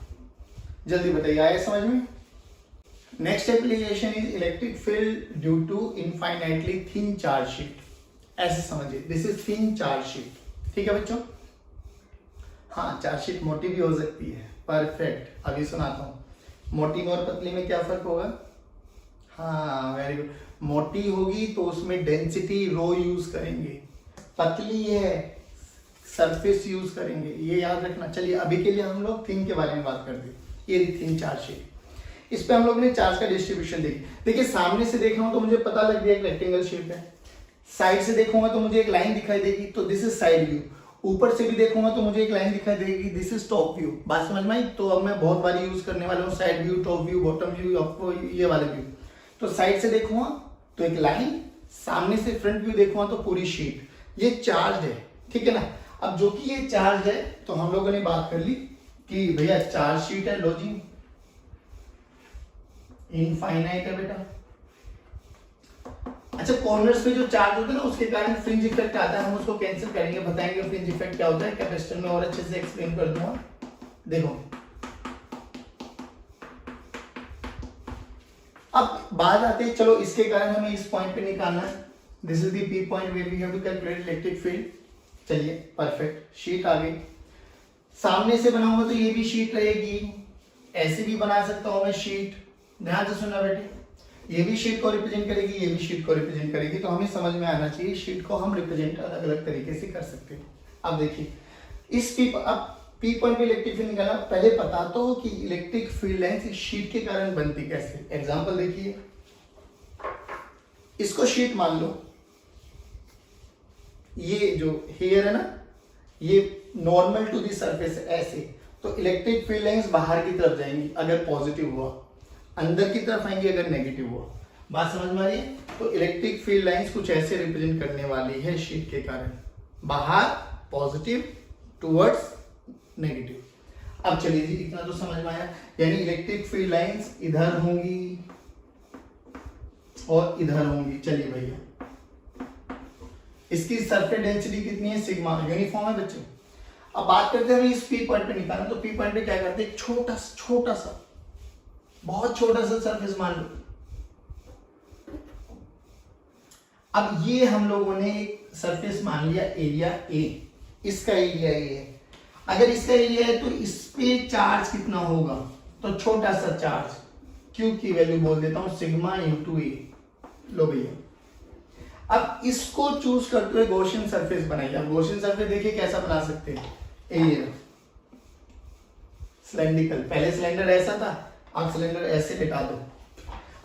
जल्दी बताइए, आया समझ में? Next application is electric field due to infinitely thin charge sheet. ऐसे समझिए, this is thin charge sheet, ठीक है बच्चों। हाँ, चार्ज शीट मोटी भी हो सकती है, परफेक्ट। अभी सुनाता हूं, मोटी में और पतली में क्या फर्क होगा। हाँ वेरी गुड, मोटी होगी तो उसमें डेंसिटी रो यूज करेंगे, पतली है सरफेस यूज करेंगे, ये याद रखना। चलिए अभी के लिए हम लोग थिन के बारे में बात करते हैं। ये थिन चार्ज शीट, इस पे हम लोग ने चार्ज का डिस्ट्रीब्यूशन देखी। देखिए सामने से देख रहा हूं तो मुझे पता लग गया एक रेक्टेंगल शेप है, साइड से देखूंगा तो मुझे एक लाइन दिखाई देगी, तो दिस इज साइड व्यू। ऊपर से भी देखूंगा तो मुझे एक लाइन दिखाई देगी, दिस इज टॉप व्यू। बात समझ में आई? तो अब मैं बहुत बार यूज करने वाला हूँ side view, top view, bottom view, आपको ये वाले व्यू। तो साइड से देखूंगा तो एक लाइन, सामने से फ्रंट व्यू देखूंगा तो पूरी शीट। ये चार्ज है, ठीक है ना। अब जो कि ये चार्ज है तो हम लोगों ने बात कर ली कि भैया चार्ज शीट है, लो जी इनफाइनाइट है बेटा। अच्छा, कॉर्नर्स पे जो चार्ज होता है ना उसके कारण फ्रिंज इफेक्ट आता है, हम उसको कैंसिल करेंगे, बताएंगे फ्रिंज इफेक्ट क्या होता है कैपेसिटर में, और अच्छे से एक्सप्लेन कर दूंगा। देखो अब बात आती है, चलो इसके कारण हमें इस पॉइंट पे निकालना है, this is the P point where we have to calculate electric field. चलिए परफेक्ट, शीट आ गई। सामने से बनाऊंगा तो ये भी शीट रहेगी, ऐसे भी बना सकता हूं मैं शीट। ध्यान से सुनना बेटे, ये भी शीट को रिप्रेजेंट करेगी, ये भी शीट को रिप्रेजेंट करेगी, तो हमें समझ में आना चाहिए शीट को हम रिप्रेजेंट अलग अलग तरीके से कर सकते हैं। अब देखिए इस पी पॉइंट पे इलेक्ट्रिक फील्ड निकालना, पहले पता तो कि इलेक्ट्रिक फील्ड लाइंस इस शीट के कारण बनती कैसे। एग्जांपल देखिए, इसको शीट मान लो, ये जो हेयर है ना ये नॉर्मल टू दी सरफेस ऐसे, तो इलेक्ट्रिक फील्ड लाइंस बाहर की तरफ जाएंगी अगर पॉजिटिव हुआ, अंदर की तरफ आएंगी अगर नेगेटिव हुआ। बात समझ में आ रही है? तो इलेक्ट्रिक फील्ड लाइंस कुछ ऐसे रिप्रेजेंट करने वाली है शीट के कारण, बाहर पॉजिटिव टुवर्ड्स नेगेटिव। अब चलिए जी इतना तो समझ में आया, यानी इलेक्ट्रिक फील्ड लाइंस इधर होंगी और इधर होंगी। चलिए भैया इसकी सरफेस डेंसिटी कितनी है, सिग्मा, यूनिफॉर्म है बच्चे। अब बात करते हैं इस पी पॉइंट पे निकालना, तो पी पॉइंट पे क्या करते हैं, छोटा सा बहुत छोटा सा सरफेस मान लो। अब ये हम लोगों ने एक सरफेस मान लिया एरिया ए, इसका एरिया ए है। अगर इसका एरिया है तो इस पे चार्ज कितना होगा, तो छोटा सा चार्ज, क्यू की वैल्यू बोल देता हूं सिग्मा इंटू ए। लो भैया अब इसको चूज करते हुए गॉसियन सरफेस बनाइए। अब गॉसियन सरफेस देखिए कैसा बना सकते हैं, एरिया सिलेंड्रिकल, पहले सिलेंडर ऐसा था, अब सिलेंडर ऐसे लिटा दो।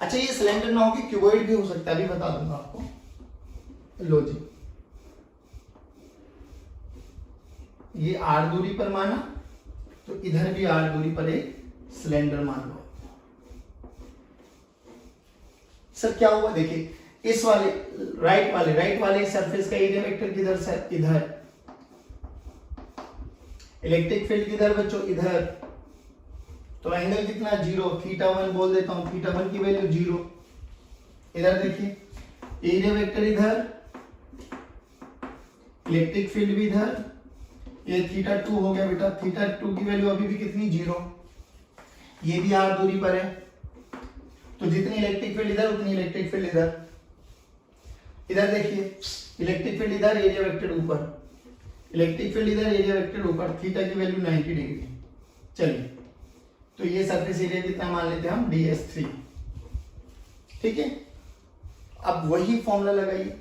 अच्छा ये सिलेंडर ना हो कि क्यूबॉइड भी हो सकता है, अभी बता दूंगा आपको। लो जी ये आर दूरी पर माना, तो इधर भी आर दूरी पर एक सिलेंडर मान लो। सर क्या हुआ, देखिए इस वाले राइट वाले सरफेस का एरिया वेक्टर किधर सर, इधर। इलेक्ट्रिक फील्ड किधर बच्चों, इधर। तो एंगल कितना, 0, θ1 बोल देता हूं, θ1 की वैल्यू 0। इधर देखिए एरिया वेक्टर इधर, इलेक्ट्रिक फील्ड भी इधर, ये θ2 हो गया बेटा, θ2 की वैल्यू अभी भी कितनी, 0। ये भी r दूरी पर है, तो जितनी इलेक्ट्रिक फील्ड इधर उतनी इलेक्ट्रिक फील्ड इधर। इधर देखिए इलेक्ट्रिक फील्ड इधर, एरिया वेक्टर ऊपर, इलेक्ट्रिक फील्ड इधर, एरिया वेक्टर ऊपर, थीटा की वैल्यू 90 डिग्री। चलिए तो ये सरफेस एरिया कितना मान लेते हैं हम, ds3, ठीक है। अब वही फॉर्मूला लगाइए,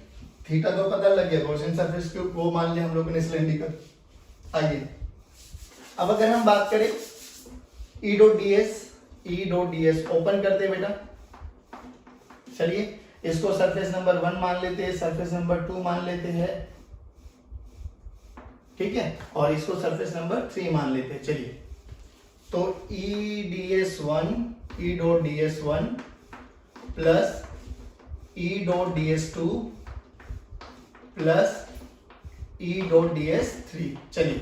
थीटा तो पता लग गया, गॉसियन सरफेस को वो मान लिया हम लोगों ने सिलेंड्रिकल। आइए अब अगर हम बात करें E डॉट ds ओपन करते हैं बेटा। चलिए इसको सरफेस नंबर 1 मान लेते हैं, सरफेस नंबर 2 मान लेते हैं, ठीक है, और इसको सरफेस नंबर 3 मान लेते हैं। चलिए तो E dot ds1 plus E dot ds2 plus E dot ds3। चलिए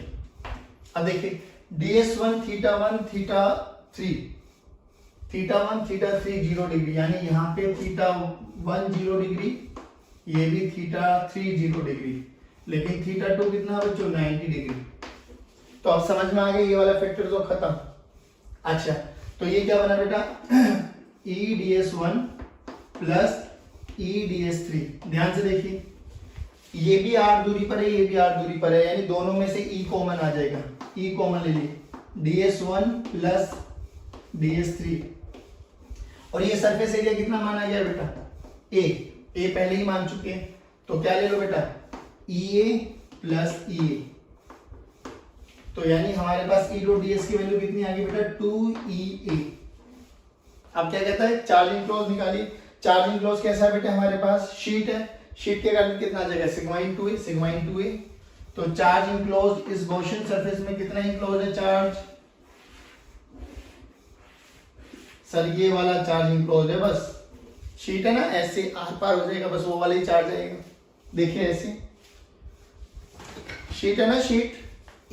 अब देखिए ds1 θ1 θ3 0 डिग्री, यानी यहाँ पे θ1 0 डिग्री, ये भी θ3 0 डिग्री, लेकिन θ2 कितना बच्चों, 90 डिग्री। तो अब समझ में आ गया, ये वाला फैक्टर तो खत्म। अच्छा तो ये क्या बना बेटा, E ds1 plus E ds3। ध्यान से देखिए ये भी r दूरी पर है, ये भी r दूरी पर है, यानी दोनों में से E कॉमन आ जाएगा, E कॉमन ले लिए, ds1 प्लस ds3। और ये सरफेस एरिया कितना माना गया बेटा, ए पहले ही मान चुके हैं, तो क्या ले लो बेटा, EA प्लस EA। तो यानी हमारे पास E डॉट ds की वैल्यू कितनी आ गई बेटा, 2EA। अब क्या कहता है, चार्जिंग क्लोज निकालिए। चार्जिंग क्लोज कैसा है बेटा, हमारे पास शीट है, शीट के कारण कितना आ जाएगा, सिग्मा इंटू ए, सिग्मा इंटू ए। तो चार्ज इंक्लोज इस गॉसियन सरफेस में कितना इंक्लोज है चार्ज, सर ये वाला चार्ज इंक्लोज है, बस शीट है ना, ऐसे आर पार हो जाएगा, बस वो वाला ही चार्ज आएगा। देखिए ऐसे शीट है ना, शीट,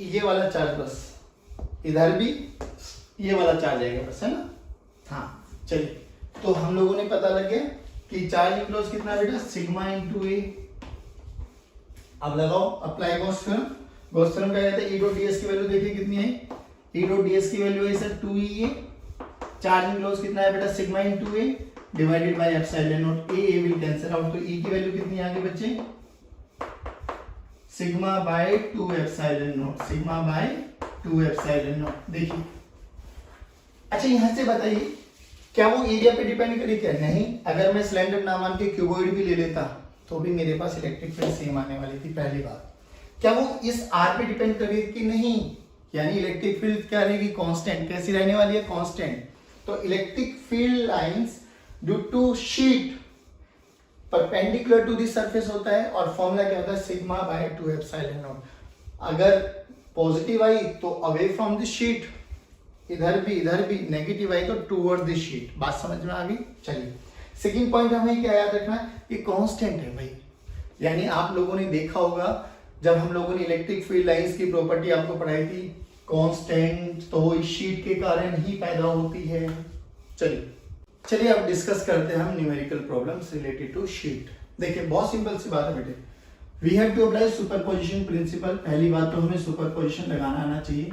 ये वाला चार्ज बस, इधर भी ये वाला चार्ज आएगा बस, है ना। हाँ चलिए, तो हम लोगों ने पता लग गया कि चार्ज इंक्लोज कितना है बेटा, सिग्मा इंटू ए। अब लगाओ apply Gauss theorem. Gauss theorem क्या कहता है, ई डॉट डीएस की वैल्यू देखिए कितनी है, ई डॉट डीएस की वैल्यू है सर 2e है। चार्ज इंक्लोज कितना है बेटा, sigma into A divided by epsilon naught, A will cancel out, तो ई की वैल्यू कितनी आ गई बच्चे, sigma by 2 epsilon not, sigma by 2 epsilon not. देखिए अच्छा यहां से बताइए, क्या वो एरिया पे डिपेंड करे क्या, नहीं। अगर मैं सिलेंडर ना मान के क्यूबॉइड भी ले लेता तो भी मेरे पास इलेक्ट्रिक फील्ड सेम आने वाली थी। पहली बात, क्या वो इस आर पे डिपेंड करे कि नहीं, यानी इलेक्ट्रिक फील्ड क्या रहेगी, कांस्टेंट। कैसी रहने वाली है, कांस्टेंट। तो electric field lines due to sheet perpendicular to the surface होता है, और फॉर्मूला क्या होता है, सिग्मा बाय 2 एप्सिलॉन नॉट। अगर पॉजिटिव आई तो अवे फ्रॉम द शीट, इधर भी नेगेटिव आई तो टूवर्ड द शीट। बात समझ में आ गई। चलिए सेकंड पॉइंट हमें क्या याद रखना है, कि कांस्टेंट है भाई, यानी आप लोगों ने देखा होगा जब हम लोगों ने इलेक्ट्रिक फील्ड लाइंस की प्रॉपर्टी आपको पढ़ाई थी, कांस्टेंट तो इस शीट के कारण ही पैदा होती है। चलिए अब डिस्कस करते हैं हम numerical problems related to sheet. देखिए बहुत सिंपल सी बात है बेटे, we have to apply superposition principle. पहली बात तो हमें सुपरपोजिशन लगाना आना चाहिए,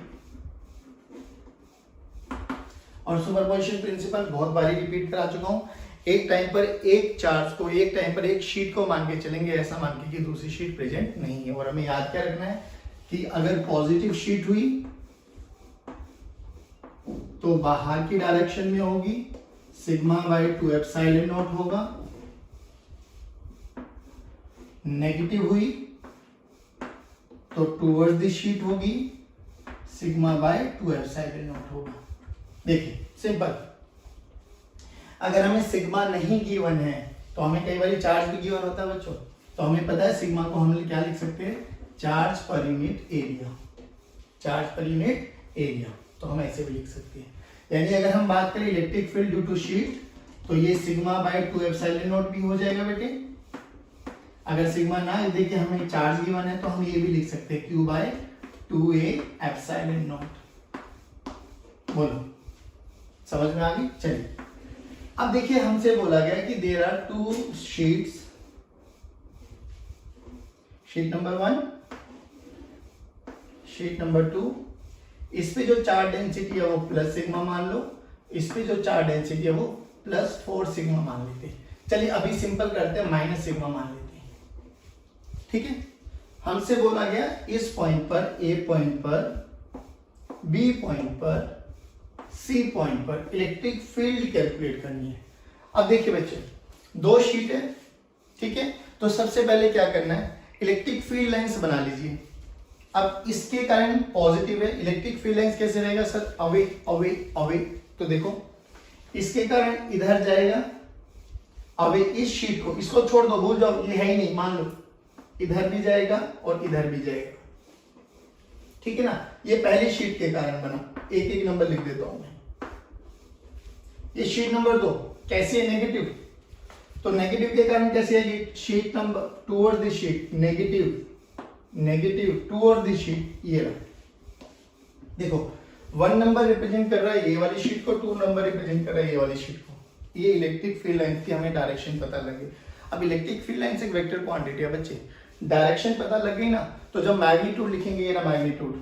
और सुपरपोजिशन प्रिंसिपल बहुत बारी रिपीट करा चुका हूं। एक टाइम पर एक चार्ज को, एक टाइम पर एक शीट को मान के चलेंगे, ऐसा मान के कि दूसरी शीट प्रेजेंट नहीं है। और हमें याद क्या रखना है कि अगर पॉजिटिव शीट हुई तो बाहर की डायरेक्शन में होगी, सिग्मा बाय 2 एप्सिलॉन नॉट होगा। नेगेटिव हुई तो टुवर्ड्स द शीट होगी, सिग्मा बाय 2 एप्सिलॉन नॉट होगा। देखिए सिंपल, अगर हमें सिग्मा नहीं गिवन है तो हमें कई बार चार्ज भी गिवन होता है बच्चों, तो हमें पता है सिग्मा को हम क्या लिख सकते हैं, चार्ज पर यूनिट एरिया, चार्ज पर यूनिट एरिया, तो हम ऐसे भी लिख सकते हैं। यानी अगर हम बात करें electric field due to sheet, तो ये सिग्मा बाय 2 एप्सिलॉन नॉट भी हो जाएगा बेटे। अगर सिग्मा ना देखिए हमें चार्ज गिवन है तो हम ये भी लिख सकते हैं, Q bye 2a epsilon not. बोलो समझ में आ गई। चलिए अब देखिए हमसे बोला गया कि there are 2 sheets, sheet number 1, sheet number 2। इस पे जो चार्ज डेंसिटी है वो प्लस सिग्मा मान लो, इस पे जो चार्ज डेंसिटी है वो प्लस 4 सिग्मा मान लेते हैं। चलिए अभी सिंपल करते हैं, माइनस सिग्मा मान लेते हैं, ठीक है। हमसे बोला गया इस पॉइंट पर, ए पॉइंट पर, बी पॉइंट पर, सी पॉइंट पर इलेक्ट्रिक फील्ड कैलकुलेट करनी है। अब देखिए बच्चे 2 शीट है, ठीक है, तो सबसे पहले क्या करना है, इलेक्ट्रिक फील्ड लाइंस बना लीजिए। अब इसके कारण पॉजिटिव है, इलेक्ट्रिक फील्ड लाइंस कैसे रहेगा सर, अवे अवे अवे, तो देखो इसके कारण इधर जाएगा अवे, इस शीट को, इसको छोड़ दो, भूल जाओ, ये है ही नहीं, मान लो इधर भी जाएगा और इधर भी जाएगा, ठीक है ना। ये पहली शीट के कारण बना, एक एक नंबर लिख देता हूं मैं। ये शीट नंबर 2 कैसी है, नेगेटिव, तो नेगेटिव के कारण कैसी आएगी, sheet number toward the sheet, negative negative toward the sheet. ये रहा देखो 1 नंबर रिप्रेजेंट कर रहा है ये वाली शीट को, 2 नंबर रिप्रेजेंट कर रहा है ये वाली शीट को। ये इलेक्ट्रिक फील्ड लाइन की हमें डायरेक्शन पता लगे। अब इलेक्ट्रिक फील्ड लाइन से वेक्टर क्वांटिटी है बच्चे, डायरेक्शन पता लग गई ना, तो जब मैग्नीट्यूड लिखेंगे ये ना मैग्नीट्यूड,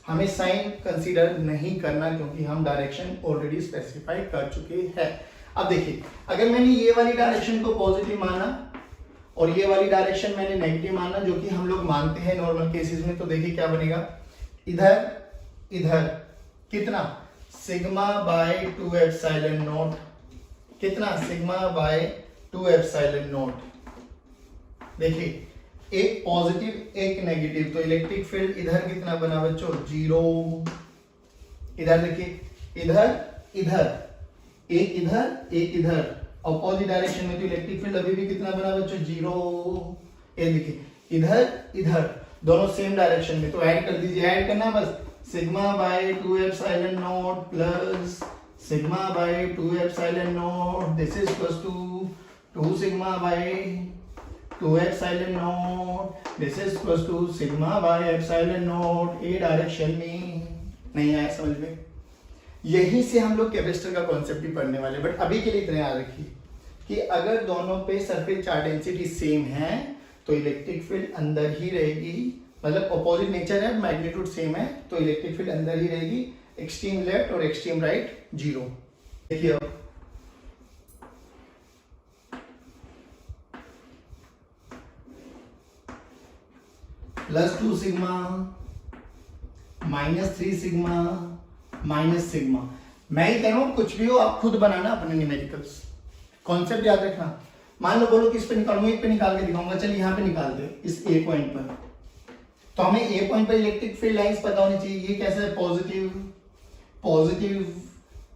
हमें साइन कंसीडर नहीं करना क्योंकि हम डायरेक्शन ऑलरेडी स्पेसिफाई कर चुके हैं। अब देखिए अगर मैंने ये वाली डायरेक्शन को पॉजिटिव माना और ये वाली डायरेक्शन मैंने नेगेटिव माना, जो कि हम लोग मानते हैं नॉर्मल केसेस में, तो देखिए क्या बनेगा, इधर इधर कितना, सिग्मा बाय 2 एप्सिलॉन नॉट, कितना, सिग्मा बाय 2 एप्सिलॉन नॉट। देखिए एक पॉजिटिव एक नेगेटिव, तो इलेक्ट्रिक फील्ड इधर कितना बना बच्चों, 0। इधर देखिए, इधर इधर एक इधर अपोजिट डायरेक्शन में, तो इलेक्ट्रिक फील्ड अभी भी कितना बना बच्चों, 0। ये देखिए इधर दोनों सेम डायरेक्शन में, तो ऐड कर दीजिए, ऐड करना बस, sigma by 2 epsilon naught plus sigma by 2 epsilon naught, this is equals to 2 sigma by 2 epsilon naught, this is equals to sigma by epsilon naught. A direction में नहीं आया समझ में? यही से हम लोग कैपेसिटर का कॉन्सेप्ट भी पढ़ने वाले, बट अभी के लिए इतना याद रखिए कि अगर दोनों पे सरफेस चार्ज डेंसिटी सेम है तो इलेक्ट्रिक फील्ड अंदर ही रहेगी, मतलब अपोजिट नेचर है, मैग्नीट्यूड सेम है, तो इलेक्ट्रिक फील्ड अंदर ही रहेगी, एक्सट्रीम लेफ्ट और एक्सट्रीम राइट 0। देखिए अब +2 सिग्मा -3 सिग्मा माइनस सिग्मा। मैं ही कह रहा हूं कुछ भी हो आप खुद बनाना अपने न्यूमेरिकल्स, कॉन्सेप्ट याद रखना। मान लो बोलो किस पे निकालूंगा, एक पे निकाल के दिखाऊंगा, चलिए यहाँ पे निकाल दे इस ए पॉइंट पर, तो हमें ए पॉइंट पर इलेक्ट्रिक फील्ड लाइंस पता होनी चाहिए। ये कैसा है, पॉजिटिव पॉजिटिव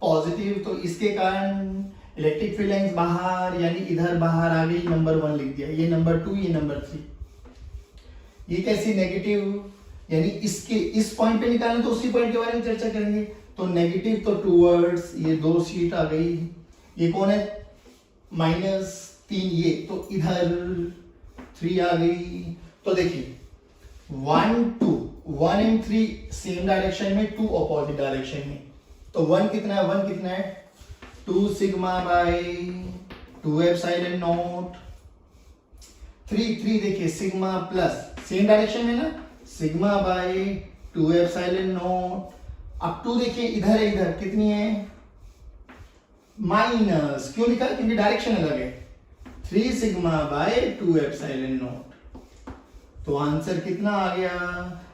पॉजिटिव, तो इसके कारण इलेक्ट्रिक फील्ड लाइंस बाहर, यानी इधर बाहर आ गई, नंबर 1 लिख दिया, ये नंबर 2, ये नंबर 3। ये कैसी, नेगेटिव, यानी इसके इस पॉइंट पे निकालना, तो उसी पॉइंट के बारे में चर्चा करेंगे, तो नेगेटिव तो टूवर्ड्स, ये 2 शीट आ गई, ये कौन है -3, ये तो इधर 3 आ गई। तो देखिए 1 2 1 एंड 3 सेम डायरेक्शन में, 2 अपोजिट डायरेक्शन में, तो 1 कितना है, 1 कितना है 2 सिग्मा बाय 2 एप्सिलॉन नॉट, 3 देखिए सिग्मा प्लस सेम डायरेक्शन में ना, सिग्मा बाय 2 एप्सिलॉन नॉट। अब 2 देखिए इधर है, इधर कितनी है माइनस, क्यों लिखा, क्योंकि डायरेक्शन अलग है, 3 सिग्मा बाय 2 एप्सिलॉन नॉट। तो आंसर कितना आ गया,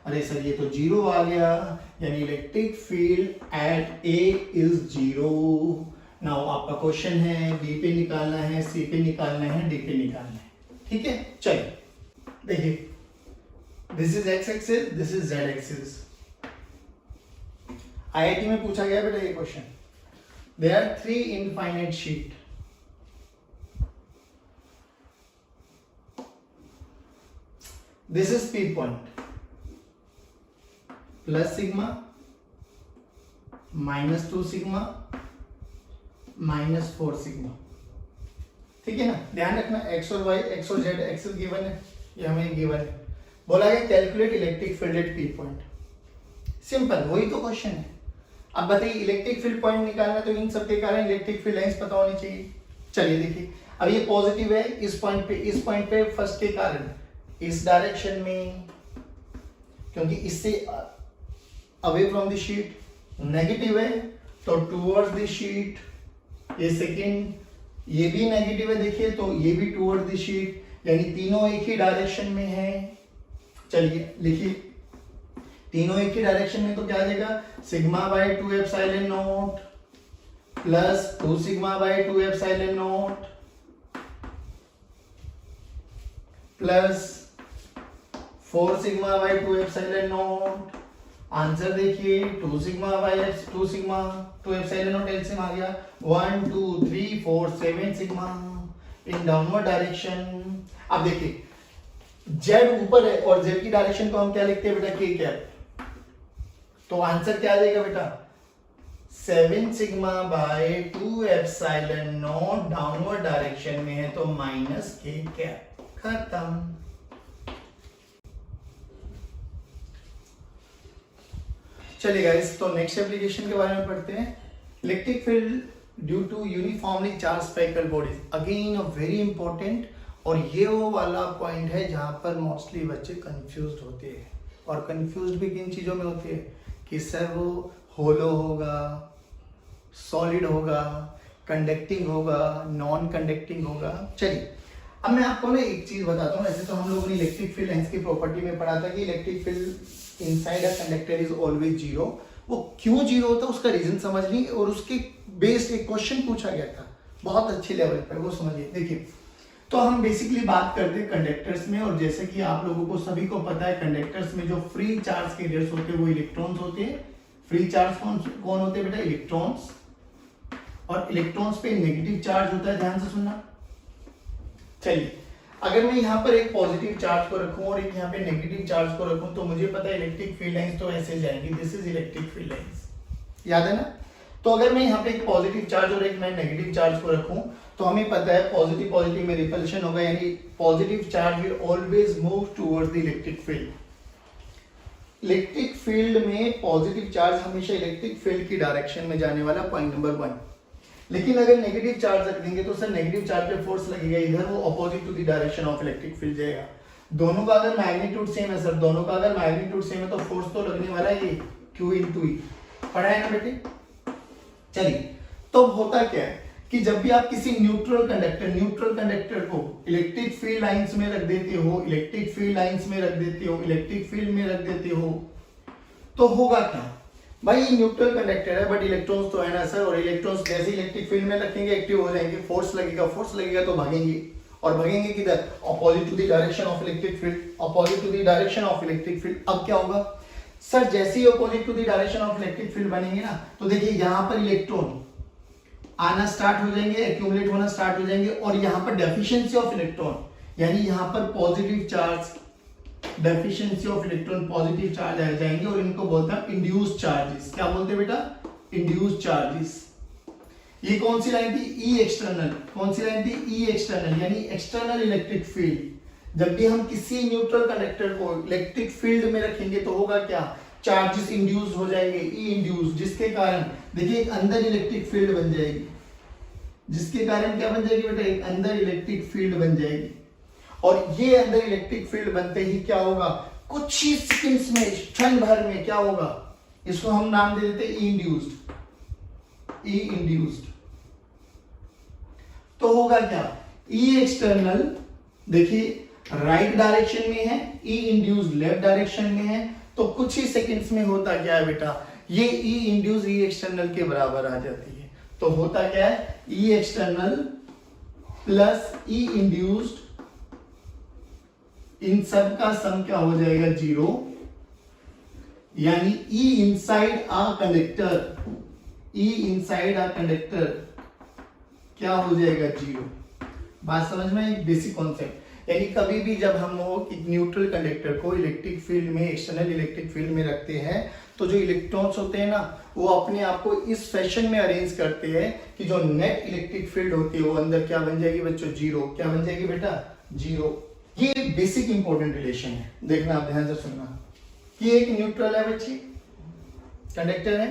अरे सर ये तो 0 आ गया, यानी electric field at A is 0। Now आपका क्वेश्चन है बी पे निकालना है, सी पे निकालना है, डी पे निकालना है, ठीक है। चलिए देखिए, this is X axis, this is Z axis. IIT में पूछा गया बेटा ये question, there are 3 infinite sheet, this is P point, plus sigma -2 sigma -4 sigma, ठीक है ना। ध्यान रखना एक्स और वाई, एक्स और जेड एक्सिस गिवन है, ये हमें गिवन है। बोला गया calculate electric field at P point, simple, वही तो क्वेश्चन है। अब बताइए इलेक्ट्रिक फील्ड पॉइंट निकालना, तो इन सब के कारण इलेक्ट्रिक फील्ड लाइंस पता होनी चाहिए। चलिए देखिए, अब ये पॉजिटिव है इस पॉइंट पे फर्स्ट के कारण इस डायरेक्शन में, क्योंकि इससे away from the sheet, negative है तो टुवर्ड्स द शीट, ये सेकंड, ये भी नेगेटिव है देखिए, तो ये भी टुवर्ड्स द शीट, यानी तीनों एक ही डायरेक्शन में है। चलिए लिखिए, तीनों एक ही डायरेक्शन में, तो क्या आ जाएगा, sigma by 2 epsilon naught plus 2 sigma by 2 epsilon naught plus 4 sigma by 2 epsilon naught. Answer देखिए 2 sigma by 2 epsilon naught LCM आ गया, 1 2 3 4 7 सिग्मा इन डाउनवर्ड डायरेक्शन। अब देखिए जेड ऊपर है और जेड की डायरेक्शन को हम क्या लिखते हैं बेटा, के कैप, तो आंसर क्या आ जाएगा बेटा, 7 sigma by 2 epsilon not downward direction में है, तो -k कैप, खत्म। चलिए गाइस, तो नेक्स्ट एप्लीकेशन के बारे में पढ़ते हैं। Electric field due to uniformly charge spherical bodies, again a very important, और ये वो वाला पॉइंट है जहां पर मोस्टली बच्चे कंफ्यूज्ड होते हैं, और कंफ्यूज्ड भी किन चीजों में होते हैं कि सर वो होलो होगा, सॉलिड होगा, कंडक्टिंग होगा, नॉन कंडक्टिंग होगा। चलिए अब मैं आपको ना एक चीज बताता हूँ। ऐसे तो हम लोगों ने इलेक्ट्रिक फील्ड लाइंस की प्रॉपर्टी में पढ़ा था कि electric field inside a conductor is always 0। वो क्यों 0 होता है उसका रीजन समझ ली, और उसके बेस्ड एक क्वेश्चन पूछा गया था बहुत अच्छे लेवल पर, वो समझिए। देखिए, तो हम बेसिकली बात करते हैं कंडक्टर्स में, और जैसे कि आप लोगों को सभी को पता है कंडक्टर्स में जो फ्री चार्ज कैरियर्स होते हैं वो इलेक्ट्रॉन्स होते हैं। फ्री चार्ज कौन होते हैं बेटा, इलेक्ट्रॉन्स। और इलेक्ट्रॉन्स पे नेगेटिव चार्ज होता है, ध्यान से सुनना। चलिए, अगर मैं यहाँ पर एक पॉजिटिव चार्ज को रखूं और एक यहाँ पे नेगेटिव चार्ज को रखूं तो मुझे पता है इलेक्ट्रिक फील्ड लाइंस तो ऐसे जाएंगी, this is electric field lines, याद है ना। तो अगर मैं यहाँ पे एक पॉजिटिव चार्ज और एक मैं नेगेटिव चार्ज को रखूं तो हमें पता है पॉजिटिव पॉजिटिव में रिपल्शन होगा, यानी positive charge will always move towards the electric field. Electric field में पॉजिटिव चार्ज हमेशा इलेक्ट्रिक फील्ड की डायरेक्शन में जाने वाला, पॉइंट नंबर 1। लेकिन अगर नेगेटिव चार्ज रख देंगे तो सर नेगेटिव चार्ज पे फोर्स लगेगा इधर, वो opposite to the direction of electric field जाएगा। दोनों का अगर मैग्नीट्यूड सेम है सर, दोनों का अगर मैग्नीट्यूड सेम है तो फोर्स तो लगने वाला है ये Q into E, पढ़ा है ना बेटे। चलिए, तो होता क्या है कि जब भी आप किसी न्यूट्रल कंडक्टर को इलेक्ट्रिक फील्ड लाइंस में रख देते हो, इलेक्ट्रिक फील्ड लाइंस में रख देते हो, इलेक्ट्रिक फील्ड में रख देते हो, तो होगा क्या भाई, ये न्यूट्रल कंडक्टर है बट इलेक्ट्रॉन्स तो है ना सर, और इलेक्ट्रॉन्स जैसे इलेक्ट्रिक फील्ड में रखेंगे एक्टिव हो जाएंगे, फोर्स लगेगा तो भागेंगे, और भागेंगे किधर, opposite to the direction of electric field, opposite to the direction of electric field. अब क्या होगा सर, जैसे ही opposite to the direction of electric field बनेंगे ना, तो देखिए यहाँ पर इलेक्ट्रॉन आना स्टार्ट हो जाएंगे, एक्यूमुलेट होना स्टार्ट हो जाएंगे, और यहाँ पर डेफिशिएंसी ऑफ इलेक्ट्रॉन, यानी यहाँ पर positive charge, deficiency of electron, positive charge आ जाएंगे, और इनको बोलते हैं इंड्यूस्ड चार्जेस। क्या बोलते हैं बेटा, इंड्यूस्ड चार्जेस। ये कौन सी लाइन थी, ई एक्सटर्नल, कौन सी लाइन थी, ई एक्सटर्नल, यानी एक्सटर्नल इलेक्ट्रिक फील्ड। जब भी हम किसी न्यूट्रल कंडक्टर को इलेक्ट्रिक फील्ड में रखेंगे तो होगा क्या, चार्जेस इंड्यूस हो जाएंगे, ई इंड्यूस, जिसके कारण देखिए एक अंदर इलेक्ट्रिक फील्ड बन जाएगी, जिसके कारण क्या बन जाएगी बेटा, एक अंदर इलेक्ट्रिक फील्ड बन जाएगी। और ये अंदर इलेक्ट्रिक फील्ड बनते ही क्या होगा, कुछ ही सेकंड्स में, क्षण भर में क्या होगा, इसको हम नाम दे देते हैं ई इंड्यूस्ड, ई इंड्यूस्ड। तो होगा क्या, ई एक्सटर्नल देखिए राइट डायरेक्शन में है, ई इंड्यूस्ड लेफ्ट डायरेक्शन में है, तो कुछ ही सेकंड्स में होता क्या है बेटा, ये ई इंड्यूस ई एक्सटर्नल के बराबर आ जाती है। तो होता क्या है, ई एक्सटर्नल प्लस ई इंड्यूस्ड, इन सब का सम क्या हो जाएगा, 0, यानी ई इनसाइड आ कंडक्टर, ई इनसाइड आ कंडक्टर क्या हो जाएगा, 0। बात समझ में, एक बेसिक कॉन्सेप्ट। यानी कभी भी जब हम एक न्यूट्रल कंडक्टर को इलेक्ट्रिक फील्ड में, एक्सटर्नल इलेक्ट्रिक फील्ड में रखते हैं, तो जो इलेक्ट्रॉन्स होते हैं ना, वो अपने आप को इस फैशन में अरेंज करते हैं कि जो नेट इलेक्ट्रिक फील्ड होती है वो अंदर क्या बन जाएगी बच्चों, 0। क्या बन जाएगी बेटा, 0। ये बेसिक इंपॉर्टेंट रिलेशन है, देखना आप ध्यान से सुनना। ये एक न्यूट्रल है बच्ची, कंडक्टर है,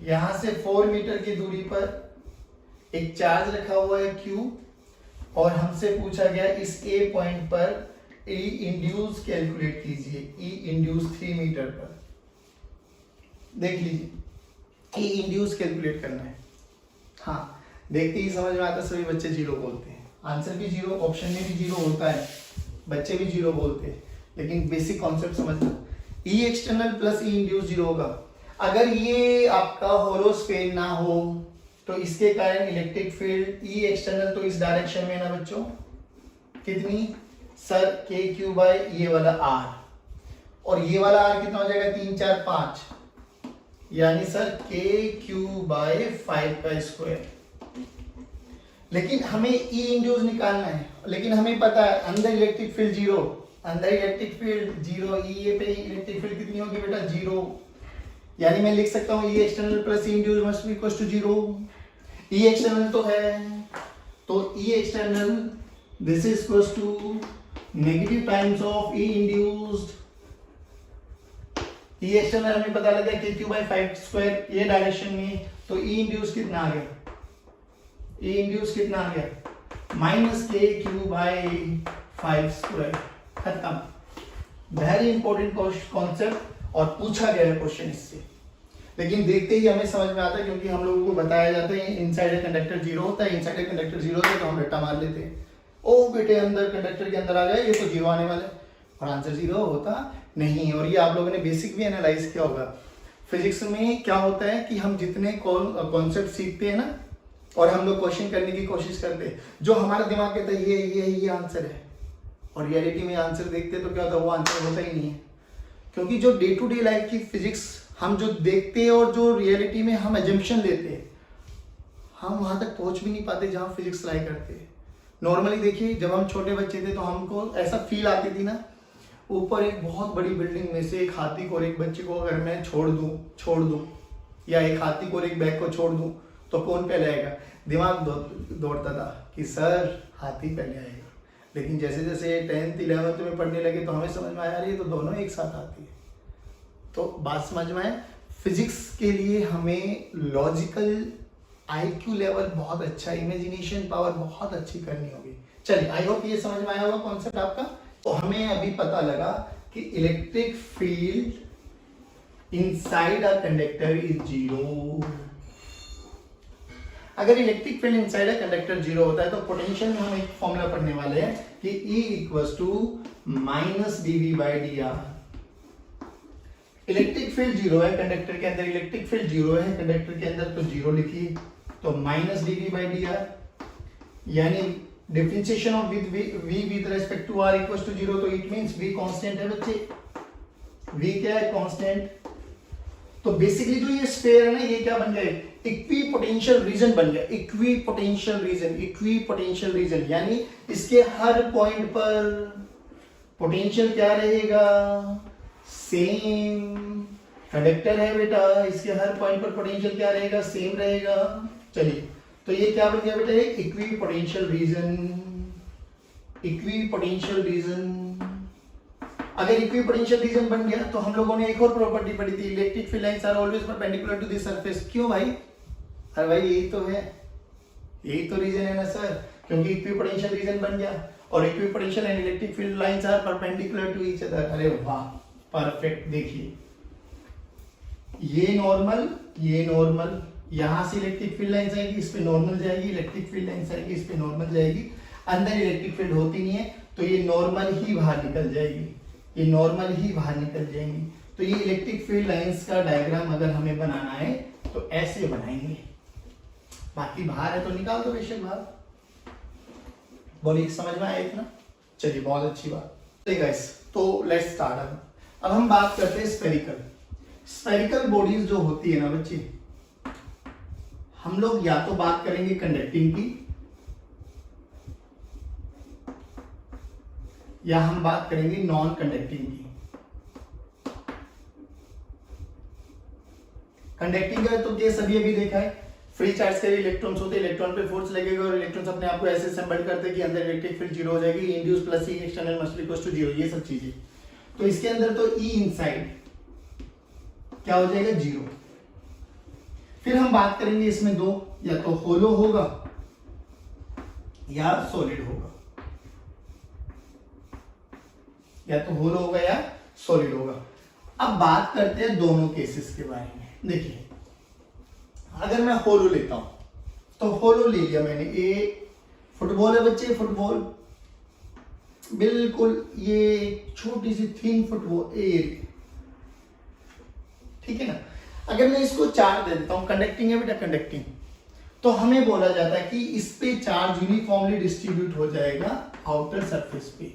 यहां से 4 मीटर की दूरी पर एक चार्ज रखा हुआ है Q, और हमसे पूछा गया इस A पॉइंट पर E इंड्यूस कैलकुलेट कीजिए, E इंड्यूस 3 मीटर पर, देख लीजिए E इंड्यूस कैलकुलेट करना है। हाँ, देखते ही समझ में आता, सभी बच्चे 0 बोलते हैं, आंसर भी 0, ऑप्शन में भी 0 होता है, बच्चे भी 0 बोलते हैं, लेकिन बेसिक कॉन्सेप्ट समझना, E external plus E induce 0 होगा। अगर ये आपका होलोस्फेयर ना हो तो इसके कारण इलेक्ट्रिक फील्ड ई एक्सटर्नल तो इस डायरेक्शन में ना बच्चों, कितनी सर, के क्यू बाय ये वाला आर, और ये वाला आर कितना हो जाएगा, 3 4 5, यानी सर के क्यू बाय 5 का स्क्वायर। लेकिन हमें ई इंड्यूस निकालना है, लेकिन हमें पता है अंदर इलेक्ट्रिक फील्ड 0, अंदर इलेक्ट्रिक फील्ड 0, ई पे इलेक्ट्रिक फील्ड कितनी होगी बेटा, 0, यानी मैं लिख सकता हूं E external plus E induce must be equal to 0। E external तो है, तो E external this is equal to negative times of E induced. E external हमें पता लगा के क्यू बाय 5 स्क्वायर ये डायरेक्शन में, तो ई इंड्यूस कितना आ गया, ई इंड्यूस कितना आ गया, माइनस के क्यू बाय 5 स्क्वायर, खत्म। वेरी इंपॉर्टेंट कॉन्सेप्ट और पूछा गया है क्वेश्चन इससे, लेकिन देखते ही हमें समझ में आता है, क्योंकि हम लोगों को बताया जाता है इनसाइड ए कंडक्टर 0 होता है, इनसाइड ए कंडक्टर 0 होता है, तो हम रट्टा मार लेते हैं, ओ बेटे अंदर कंडक्टर के अंदर आ गया, ये तो 0 आने वाला है, और आंसर 0 होता नहीं। और ये आप लोगों ने बेसिक भी एनालाइज किया होगा। फिजिक्स में क्या होता है कि हम जितने कॉन्सेप्ट सीखते हैं ना, और हम लोग क्वेश्चन करने की कोशिश करते हैं, जो हमारा दिमाग कहता है ये आंसर है, और रियलिटी में आंसर देखते तो क्या होता है, वो आंसर होता ही नहीं है। क्योंकि जो डे टू डे लाइफ की फिजिक्स हम जो देखते हैं और जो रियलिटी में हम एजम्पशन लेते हैं, हम वहां तक पहुंच भी नहीं पाते जहां फिजिक्स लाई करते हैं। नॉर्मली देखिए जब हम छोटे बच्चे थे तो हमको ऐसा फील आती थी ना, ऊपर एक बहुत बड़ी बिल्डिंग में से एक हाथी को और एक बच्चे को अगर मैं छोड़ दूं या एक हाथी को और एक बैग को छोड़ दूं तो कौन पहले आएगा? दिमाग दौड़ता था कि सर हाथी पहले आएगा। लेकिन जैसे जैसे 10th 11th में पढ़ने लगे तो हमें समझ में आया ये तो दोनों एक साथ आती है। तो बात समझ में आए, फिजिक्स के लिए हमें लॉजिकल IQ लेवल बहुत अच्छा, इमेजिनेशन पावर बहुत अच्छी करनी होगी। चलिए आई होप ये समझ में आया होगा कॉन्सेप्ट आपका। तो हमें अभी पता लगा कि electric field inside a conductor is 0। अगर electric field inside a conductor 0 होता है तो पोटेंशियल में हम एक फॉर्मूला पढ़ने वाले हैं कि E = -dV/dr। इलेक्ट्रिक फील्ड 0 है कंडक्टर के अंदर, इलेक्ट्रिक फील्ड 0 है कंडक्टर के अंदर, तो 0 लिखिए, तो -dV/dr, यानी differentiation of v with respect to r = 0, तो इट मींस v कांस्टेंट है बच्चे। v क्या है? कांस्टेंट। तो बेसिकली जो ये स्फीयर है ना, ये क्या बन गए? इक्विपोटेंशियल रीजन बन गया। इक्विपोटेंशियल रीजन यानी इसके हर पॉइंट पर पोटेंशियल क्या रहेगा? सेम। कंडक्टर है बेटा, इसके हर पॉइंट पर पोटेंशियल क्या रहेगा? सेम रहेगा। चलिए, तो ये क्या बन गया बेटा? Equipotential region. अगर इक्विपोटेंशियल रीजन बन गया तो हम लोगों ने एक और प्रॉपर्टी पढ़ी थी, electric field lines are always perpendicular to the surface. क्यों भाई? अरे भाई यही तो है, यही तो रीजन है ना सर, क्योंकि इक्विपोटेंशियल रीजन बन गया और equipotential and electric field lines are perpendicular to each other. अरे वाह, परफेक्ट। देखिए ये नॉर्मल, यहां से इलेक्ट्रिक फील्ड लाइंस आएगी, इस पे नॉर्मल जाएगी, इलेक्ट्रिक फील्ड लाइंस आएगी, इस पे नॉर्मल जाएगी, अंदर इलेक्ट्रिक फील्ड होती नहीं है तो ये नॉर्मल ही बाहर निकल जाएगी, तो ये इलेक्ट्रिक फील्ड लाइंस का डायग्राम अगर हमें बनाना है तो ऐसे बनाएंगे। बाकी बाहर है तो निकाल दो बेशक बाहर। बोलिए समझ में आया इतना? चलिए बहुत अच्छी बात। चलिए गाइस, तो लेट्स स्टार्ट। अब हम बात करते हैं स्फेरिकल बॉडीज जो होती है ना बच्चे, हम लोग या तो बात करेंगे कंडक्टिंग की या हम बात करेंगे नॉन कंडक्टिंग की। कंडक्टिंग का तो केस अभी देखा है, फ्री चार्ज के इलेक्ट्रॉन्स होते हैं, इलेक्ट्रॉन पे फोर्स लगेगा और इलेक्ट्रॉन्स अपने आप को ऐसे असेंबल करते हैं कि अंदर इलेक्ट्रिक फील्ड 0 हो जाएगी, induce plus E external must equal to 0, ये सब चीजें। तो इसके अंदर तो ई इनसाइड क्या हो जाएगा? 0। फिर हम बात करेंगे इसमें दो, या तो होलो होगा या सॉलिड होगा, अब बात करते हैं दोनों केसेस के बारे में। देखिए अगर मैं होलो लेता हूं तो होलो ले लिया मैंने, ये फुटबॉल है बच्चे, फुटबॉल बिल्कुल ये छोटी सी थिन फुटबॉल, ठीक है ना। अगर मैं इसको चार्ज दे देता हूं, कंडक्टिंग है बेटा, कंडक्टिंग, तो हमें बोला जाता है कि इस पे चार्ज यूनिफॉर्मली डिस्ट्रीब्यूट हो जाएगा आउटर सरफेस पे,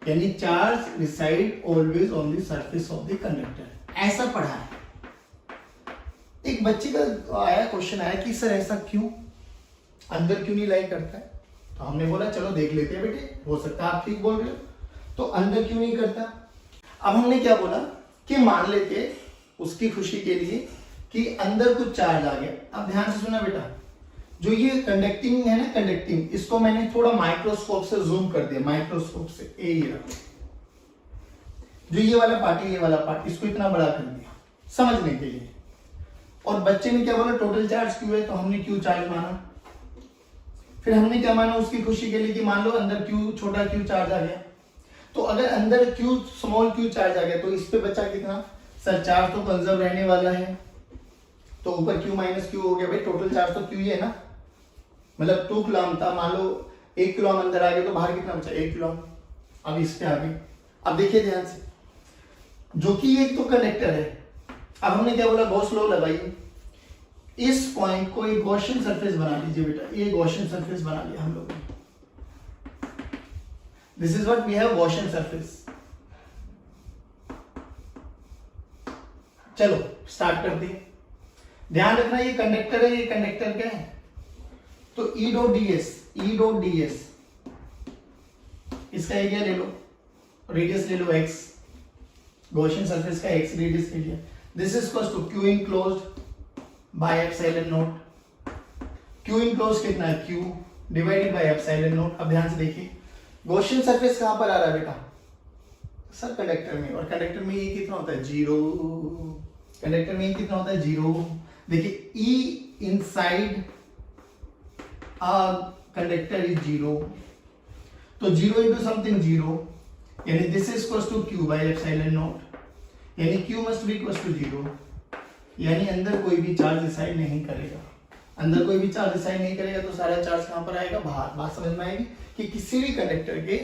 यानी charge reside always on the surface of the conductor. ऐसा पढ़ा है। एक बच्चे का आया क्वेश्चन आया कि सर ऐसा क्यों, अंदर क्यों नहीं लाई करता है? तो हमने बोला चलो देख लेते हैं बेटे, हो सकता है आप ठीक बोल रहे हो, तो अंदर क्यों नहीं करता। अब हमने क्या बोला कि मान लेते उसकी खुशी के लिए कि अंदर कुछ चार्ज आ गया। अब ध्यान से सुना बेटा, जो ये कंडक्टिंग है ना, कंडक्टिंग, इसको मैंने थोड़ा माइक्रोस्कोप से जूम कर दिया, माइक्रोस्कोप से ये रखो, जो ये वाला पार्ट है, ये वाला पार्ट, इसको इतना बड़ा कर दिया समझने के लिए। और बच्चे ने क्या बोला, टोटल चार्ज क्यू है, तो हमने क्यू चार्ज माना। फिर हमने क्या माना उसकी खुशी के लिए कि मान लो अंदर क्यू, छोटा क्यू चार्ज आ गया। तो अगर अंदर क्यू, स्मॉल क्यू चार्ज आ गया तो इस पे बचा कितना? सर चार्ज तो कंजर्व रहने वाला है, तो ऊपर क्यू माइनस क्यू हो गया। भाई टोटल चार्ज तो क्यू ही है ना, मतलब 2 कूलम था, मान लो 1 कूलम अंदर आ गया तो बाहर कितना बचा? 1 कूलम। अब इस पे आ गई। अब देखिए ध्यान से, जो कि एक तो कंडक्टर है। अब हमने क्या बोला, गॉस लॉ लगाइए, इस पॉइंट को एक गॉसियन सरफेस बना लीजिए बेटा, ये गॉसियन सरफेस बना लिया हम लोगों ने। This is what we have, Gaussian surface. चलो स्टार्ट करते हैं। ध्यान रखना ये कंडक्टर है, ये कंडक्टर क्या है? तो ई डॉट डी एस इसका एरिया ले लो, रेडियस ले लो x, गॉसियन सरफेस का x रेडियस ले लिया, this is equal to q enclosed by epsilon naught. q enclosed कितना है, q divided by epsilon naught. अब ध्यान से देखिए गॉसियन सरफेस कहां पर आ रहा है बेटा, सर कंडक्टर में, और कंडक्टर में ये कितना होता है 0, कंडक्टर में ये कितना होता है 0। देखिए E inside a conductor is 0, तो 0 इंटू समथिंग 0, यानी this is equal to q by epsilon naught, यानी q must be equal to 0, यानी अंदर कोई भी चार्ज डिसाइड नहीं करेगा, अंदर कोई भी चार्ज डिसाइड नहीं करेगा तो सारा चार्ज कहां पर आएगा, बाहर। बात समझ में आएगी कि किसी भी कंडक्टर के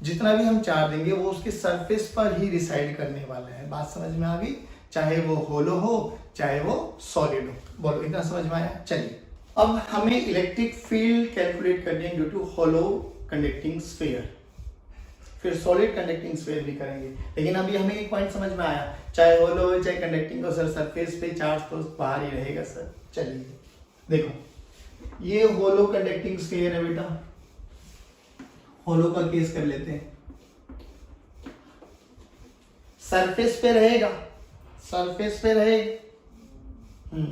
जितना भी हम चार्ज देंगे वो उसके सरफेस पर ही रिसाइड करने वाला है। बात समझ में आ गई, चाहे वो होलो हो चाहे वो सॉलिड हो। बोलो इतना समझ में आया। चलिए अब हमें इलेक्ट्रिक फील्ड कैलकुलेट करनी है due to hollow conducting sphere, फिर सॉलिड कंडक्टिंग स्फीयर भी करेंगे। लेकिन अभी हमें एक पॉइंट समझ में आया, चाहे होलो हो चाहे कंडक्टिंग हो, सर सरफेस पे चार्ज तो बाहर ही रहेगा सर। चलिए देखो ये होलो कंडक्टिंग स्फीयर है बेटा, होलो का केस कर लेते हैं, सरफेस पे रहेगा, सरफेस पे रहेगा,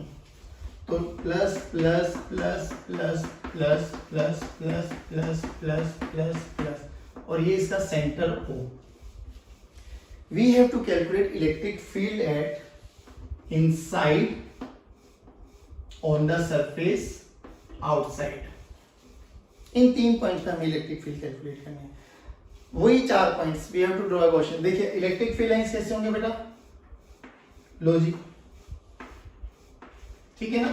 तो plus plus plus plus plus plus plus plus plus plus plus, और ये इसका centre O। We have to calculate electric field at inside on the surface outside. इन 3 पॉइंट्स पे हमें इलेक्ट्रिक फील्ड कैलकुलेट करनी है, वही 4 points we have to draw a question. देखिए इलेक्ट्रिक फील्ड लाइंस कैसे होंगे बेटा, लो जी, ठीक है ना,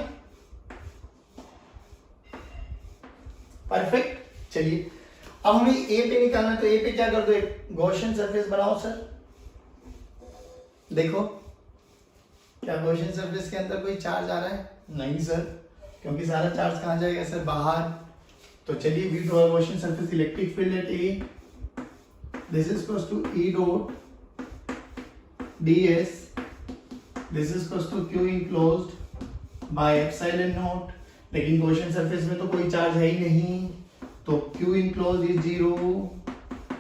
परफेक्ट। चलिए अब हमें ए पे निकालना है, तो ए पे क्या कर दो, एक गॉसियन सरफेस बनाओ सर। देखो क्या गॉसियन सरफेस के अंदर कोई चार्ज आ रहा है, नहीं सर, क्योंकि सारा चार्ज कहां जाएगा सर, बाहर। तो चलिए we draw Gaussian surface, electric field at A, this is equals to E dot ds, this is equals to q enclosed by epsilon naught. लेकिन गॉसियन सरफेस में तो कोई चार्ज है ही नहीं, तो q enclosed is 0,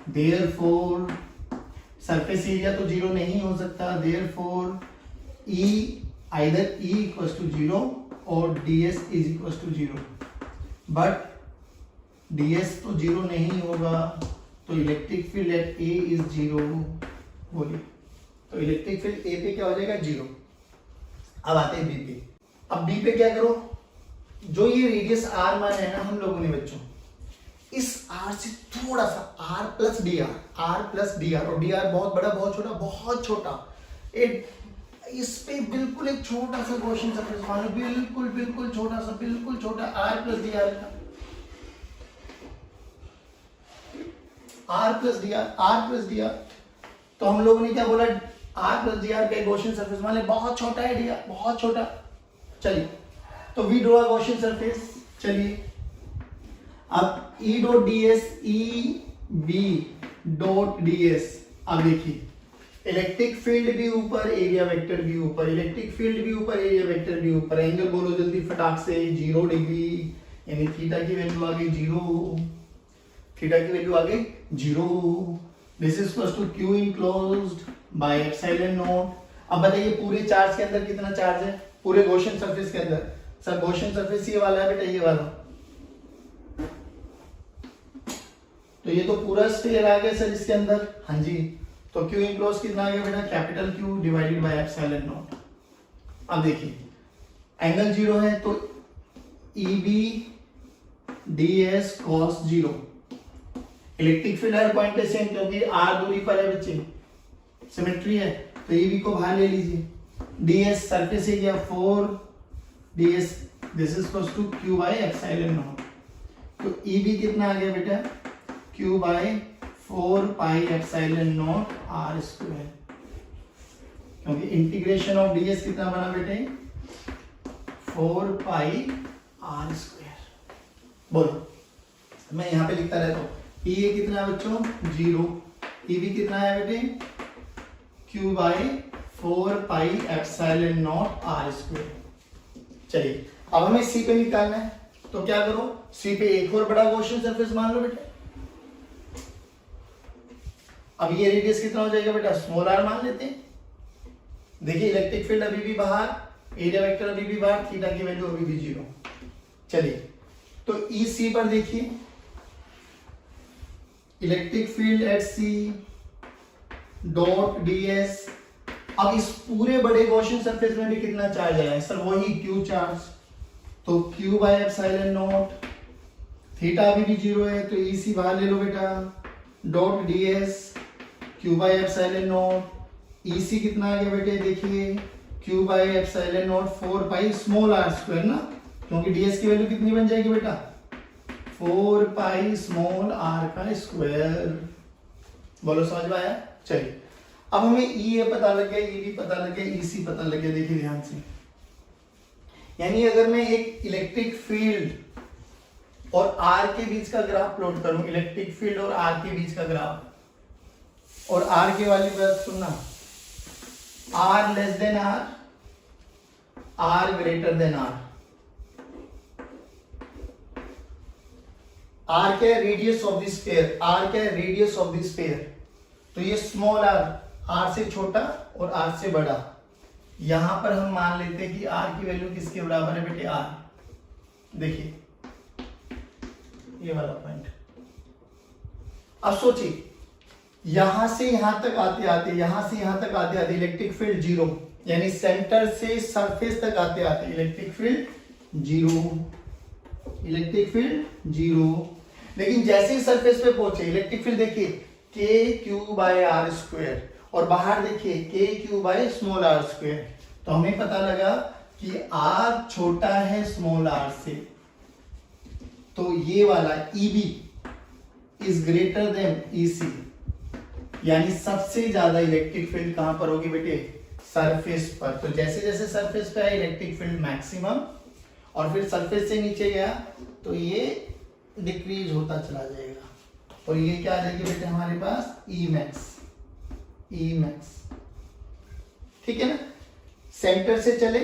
therefore surface area तो 0 नहीं हो सकता, therefore E either E equals to 0 और ds is equals to 0, but ds तो 0 नहीं होगा, तो electric field eight A is 0। बोलिए, तो इलेक्ट्रिक फील्ड A पे क्या हो जाएगा 0। अब आते हैं B पे। अब B पे क्या करो, जो ये रेडियस R मान है ना हम लोगों ने बच्चों, इस R से थोड़ा सा R प्लस डी आर, और dr बहुत बड़ा बहुत छोटा, बहुत छोटा, इस पे बिल्कुल एक छोटा सा गॉसियन सरफेस मान लो, बिल्कुल बिल्कुल छोटा सा, बिल्कुल छोटा, R प्लस डी आर का, R प्लस डी आर। तो हम लोगों ने क्या बोला, R प्लस डी आर का गॉसियन सरफेस मान ले, बहुत छोटा है डी आर, बहुत छोटा। चलिए तो वी ड्रॉ गॉसियन सरफेस। चलिए अब E dot D S, E B dot D S. अब देखिए इलेक्ट्रिक फील्ड भी ऊपर, एरिया वेक्टर भी ऊपर, इलेक्ट्रिक फील्ड भी ऊपर, एरिया वेक्टर भी ऊपर। एंगल बोलो जल्दी फटाक से, 0 डिग्री, यानी थीटा की वैल्यू आ गई 0, थीटा की वैल्यू आ गई 0। This is equal to q enclosed by epsilon naught. अब बताइए पूरे चार्ज के अंदर कितना चार्ज है, पूरे गॉसियन सरफेस के अंदर। सर गॉसियन सरफेस ये वाला है बेटा, ये वाला, तो ये तो पूरा स्फीयर आ गया सर इसके अंदर, हाँ जी। तो q इनक्लोज कितना आ गया बेटा, capital Q divided by epsilon naught. अब देखिए एंगल 0 है तो EB ds cos 0। Electric field हर पॉइंट पे सेम, क्योंकि r दूरी पर है बच्चे, सिमेट्री है, तो EB को बाहर ले लीजिए। ds surface area 4 ds, this is equal to q by epsilon naught. तो EB कितना आ गया बेटा, q by 4 pi epsilon naught r square, क्योंकि इंटीग्रेशन ऑफ ds कितना बना बेटे, 4 पाई r स्क्वायर। बोलो मैं यहां पे लिखता रहता हूं, E कितना है बच्चों 0, EB कितना है बेटे q by 4 pi epsilon naught r square. चलिए अब हमें C पे निकालना है, तो क्या करो, सी पे एक और बड़ा गॉसियन सरफेस मान लो बेटा। अब ये रेडियस कितना हो जाएगा बेटा, स्मॉल आर मान लेते हैं। देखिए इलेक्ट्रिक फील्ड अभी भी बाहर, एरिया वेक्टर अभी भी बाहर, थीटा की वैल्यू अभी भी 0। चलिए तो ई सी पर देखिए, electric field at C dot ds। अब इस पूरे बड़े गॉसियन सरफेस में भी कितना चार्ज आया है सर, वही क्यू चार्ज। तो q by epsilon not, theta अभी भी 0 है तो ई सी बाहर ले लो बेटा, dot ds q by epsilon naught. E C कितना आ गया बेटे, देखिए q by epsilon naught 4 pi small r square ना, क्योंकि ds की वैल्यू कितनी बन जाएगी बेटा, 4 पाई स्मॉल r का स्क्वायर। बोलो समझ में आया। चलिए अब हमें ई ए पता लग गया, ई भी पता लग गया, ई सी पता लग गया। देखिए ध्यान से, यानी अगर मैं एक इलेक्ट्रिक फील्ड और आर के बीच का ग्राफ प्लॉट करूं, इलेक्ट्रिक फील्ड और आर के बीच का ग्राफ, और आर के वाली बात सुनना, r less than r greater than r क्या है, radius of the sphere, r क्या है, रेडियस ऑफ द स्फीयर। तो ये स्मॉल आर से छोटा और आर से बड़ा, यहां पर हम मान लेते हैं कि आर की वैल्यू किसके बराबर है बेटे, आर। देखिए ये वाला पॉइंट। अब सोचिए यहां से यहां तक आते आते, यहां से यहां तक आते आते इलेक्ट्रिक फील्ड 0, यानी सेंटर से सरफेस तक आते आते इलेक्ट्रिक फील्ड 0, इलेक्ट्रिक फील्ड 0। लेकिन जैसे ही सरफेस पे पहुंचे इलेक्ट्रिक फील्ड देखिए K Q by are square, और बाहर देखिए K Q by small are square. तो हमें पता लगा कि आर छोटा है स्मॉल आर से, तो ये वाला EB is greater then EC, यानी सबसे ज्यादा इलेक्ट्रिक फील्ड कहां पर होगी बेटे, सरफेस पर। तो जैसे जैसे सरफेस पे आया इलेक्ट्रिक फील्ड मैक्सिमम, और फिर सरफेस से नीचे गया तो ये डिक्रीज होता चला जाएगा, और ये क्या आ जाएगी बेटे हमारे पास, ई मैक्स। ठीक है ना, सेंटर से चले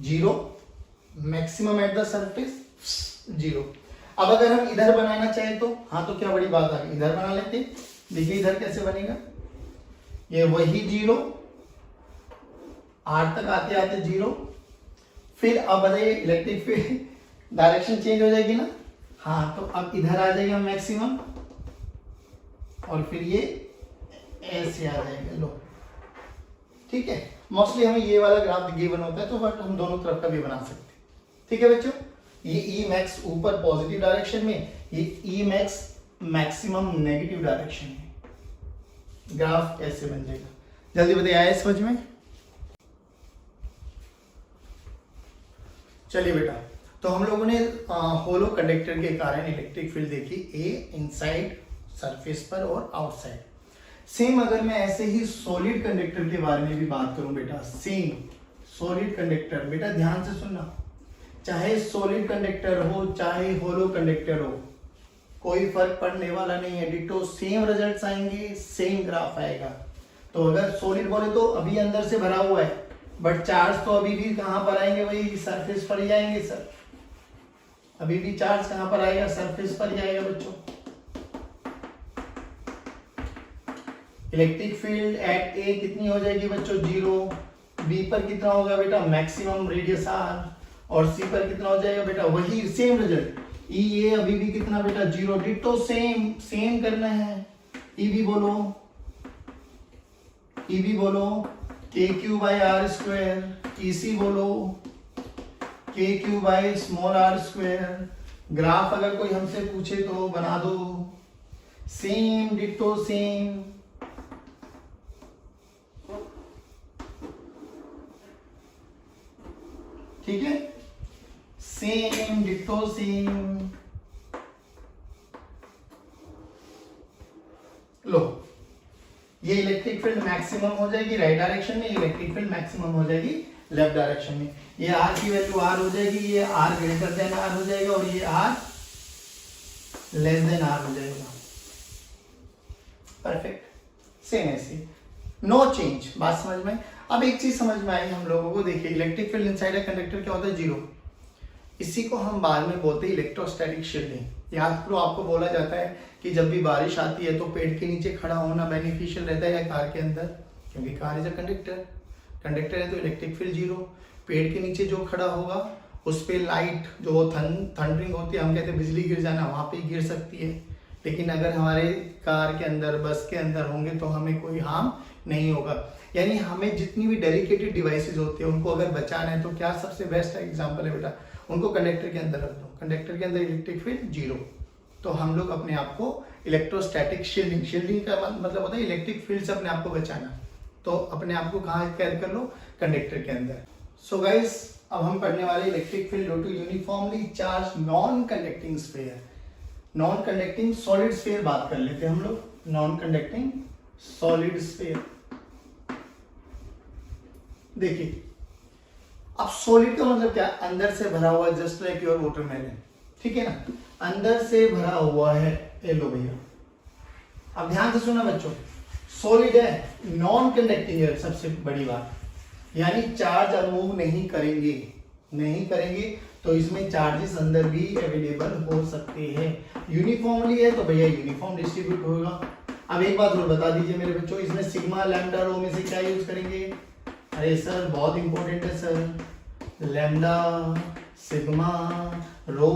0, मैक्सिमम एट द सरफेस 0। अब अगर हम इधर बनाना चाहें तो, हाँ तो क्या बड़ी बात आ गई, इधर बना लेते। देखिए इधर कैसे बनेगा, ये वही 0, आर तक आते आते 0, फिर अब बताइए इलेक्ट्रिक फील्ड डायरेक्शन चेंज हो जाएगी ना, हाँ तो अब इधर आ जाएगा मैक्सिमम, और फिर ये ऐसे आ जाएगा। लो ठीक है, मोस्टली हमें ये वाला ग्राफ गिवन होता है, तो बट हम दोनों तरफ का भी बना सकते हैं। ठीक है बच्चों, ये ई मैक्स ऊपर पॉजिटिव डायरेक्शन में, ये E max maximum negative direction में, ग्राफ ऐसे बन जाएगा। जल्दी बताइए आया समझ में। चलिए बेटा, तो हम लोगों ने होलो कंडक्टर के कारण इलेक्ट्रिक फील्ड देखी, ए इनसाइड सरफेस पर और आउटसाइड। सेम अगर मैं ऐसे ही सॉलिड कंडक्टर के बारे में भी बात करूं बेटा, सेम सॉलिड कंडक्टर, बेटा ध्यान से सुनना, चाहे सॉलिड कंडक्टर हो चाहे होलो कंडक्टर हो, कोई फर्क पड़ने वाला नहीं है, डिटो सेम रिजल्ट्स आएंगे, सेम ग्राफ आएगा। तो अगर सॉलिड बोले तो अभी अंदर से भरा हुआ है, बट चार्ज तो अभी भी कहां पर आएंगे, वही सरफेस पर ही आएंगे सर। अभी भी चार्ज कहां पर आएगा, सरफेस पर ही आएगा बच्चों। इलेक्ट्रिक फील्ड एट ए कितनी हो जाएगी बच्चों, 0। बी पर कितना होगा बेटा, मैक्सिमम रेडियस आर, और सी पर कितना हो जाएगा बेटा, वही सेम रिजल्ट। ई ए अभी भी कितना बेटा, 0, डिटो सेम करना है। ई भी बोलो K Q by are square, E C बोलो K Q by small are square. Graph अगर कोई हमसे पूछे तो बना दो, सेम डिटो सेम। ठीक है, सेम डिटो सेम। लो, ये इलेक्ट्रिक फील्ड मैक्सिमम हो जाएगी राइट डायरेक्शन में, इलेक्ट्रिक फील्ड मैक्सिमम हो जाएगी लेफ्ट डायरेक्शन में। ये आर की वैल्यू आर हो जाएगी, ये आर ग्रेटर देन आर हो जाएगा, और ये आर लेस देन आर हो जाएगा। परफेक्ट, सेम ऐसे, नो चेंज। बात समझ में। अब एक चीज समझ में आई हम लोगों को, देखिए electric field inside a conductor क्या होता है, 0। इसी को हम बाद में बोलते हैं इलेक्ट्रोस्टैटिक शील्डिंग। याद करो, आपको बोला जाता है कि जब भी बारिश आती है तो पेड़ के नीचे खड़ा होना बेनिफिशियल रहता है या कार के अंदर, क्योंकि car is a conductor, conductor है तो इलेक्ट्रिक फील्ड जीरो। पेड़ के नीचे जो खड़ा होगा उस पे लाइट जो थंडरिंग होती है, हम कहते हैं बिजली गिर जाना, वहां पे गिर सकती है। लेकिन अगर हमारे कार के अंदर, बस के अंदर होंगे तो हमें कोई हार्म नहीं होगा। यानी हमें जितनी भी डेलिकेटेड डिवाइसेस होती है उनको अगर बचाना है तो क्या सबसे बेस्ट एग्जांपल है बेटा, उनको कंडक्टर के अंदर रख दो। कंडक्टर के अंदर इलेक्ट्रिक फील्ड जीरो, तो हम लोग अपने आप को इलेक्ट्रोस्टैटिक शील्डिंग, शील्डिंग का मतलब होता है इलेक्ट्रिक फील्ड से अपने आप को बचाना। तो अपने आप को कहाँ कैद कर लो, कंडक्टर के अंदर। सो गाइस, अब हम पढ़ने वाले electric field due to uniformly charge non conducting sphere. Non conducting solid sphere बात कर लेते हैं हम लोग, नॉन कंडक्टिंग सॉलिड स्फीयर। देखिए, अब सॉलिड का मतलब क्या, अंदर से भरा हुआ, जस्ट लाइक योर वाटरमेलन, ठीक है ना, अंदर से भरा हुआ है। ये लो भैया, अब ध्यान से सुना बच्चों, सॉलिड है, नॉन कंडक्टिंग है, सबसे बड़ी बात, यानी चार्ज अब मूव नहीं करेंगे, तो इसमें चार्जेस अंदर भी अवेलेबल हो सकते हैं। यूनिफॉर्मली है तो भैया यूनिफॉर्म डिस्ट्रीब्यूट होगा। अब एक बात और बता दीजिए मेरे बच्चों, इसमें सिग्मा लैम्डा रो में से क्या यूज करेंगे? अरे सर बहुत इंपॉर्टेंट है सर, लैम्डा सिग्मा रो।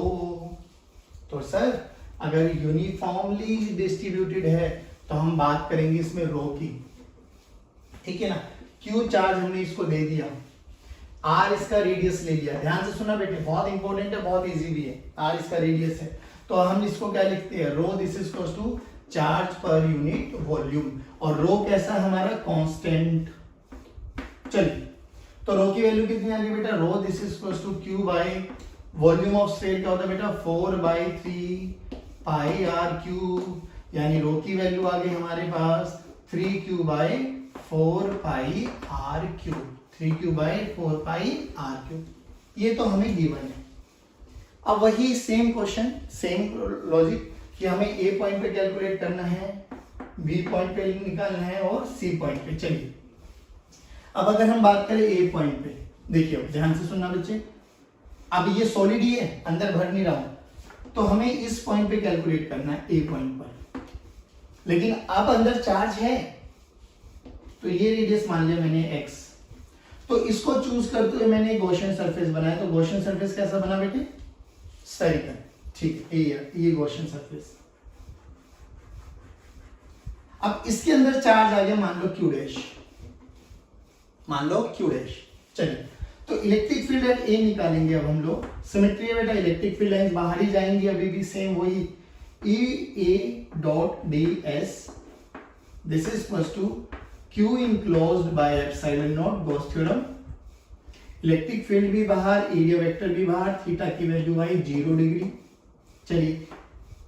तो सर अगर यूनिफॉर्मली डिस्ट्रीब्यूटेड है तो हम बात करेंगे इसमें रो की, ठीक है ना। क्यू चार्ज हमने इसको दे दिया, आर इसका रेडियस ले लिया, ध्यान से सुना बेटे, बहुत इंपॉर्टेंट है, बहुत इजी भी है। आर इसका रेडियस है तो हम इसको क्या लिखते हैं, rho this is equal to charge पर यूनिट वॉल्यूम, और रो कैसा हमारा कांस्टेंट। चलिए, तो रो की वैल्यू कितनी आ गई बेटा, rho this is equal to Q by volume of sphere क्या होता है बेटा, 4/3 पाई आर क्यूब, यानी रो की वैल्यू आ गई हमारे पास 3q/4 pi r cube, 3q/4 pi r cube. ये तो हमें गिवन है। अब वही सेम क्वेश्चन, सेम लॉजिक कि हमें ए पॉइंट पे कैलकुलेट करना है, बी पॉइंट पे निकालना है और सी पॉइंट पे। चलिए, अब अगर हम बात करें ए पॉइंट पे, देखिए ध्यान से सुनना बच्चे, अब ये सॉलिड ही है, अंदर भर नहीं रहा हूं, तो हमें इस पॉइंट पे कैलकुलेट करना है ए पॉइंट पर। लेकिन अब अंदर चार्ज है, तो ये रेडियस मान लिया मैंने x, तो इसको चूज करते हुए मैंने गॉसियन सरफेस बनाया। तो गॉसियन सरफेस कैसा बना बेटे, स्फेरिकल, ठीक है, ये गॉसियन सरफेस। अब इसके अंदर चार्ज आ गया, मान लो q डैश, मान लो q डैश। चलिए, तो इलेक्ट्रिक फील्ड एट ए निकालेंगे अब हम लोग। सिमेट्री है बेटा, इलेक्ट्रिक फील्ड लाइंस बाहर ही जाएंगी, अभी भी सेम वही E dot ds, this is equals to Q enclosed by epsilon naught, Gauss theorem. Electric field भी बाहर, एरिया वेक्टर भी बाहर, थीटा की वैल्यू आई 0 डिग्री। चलिए,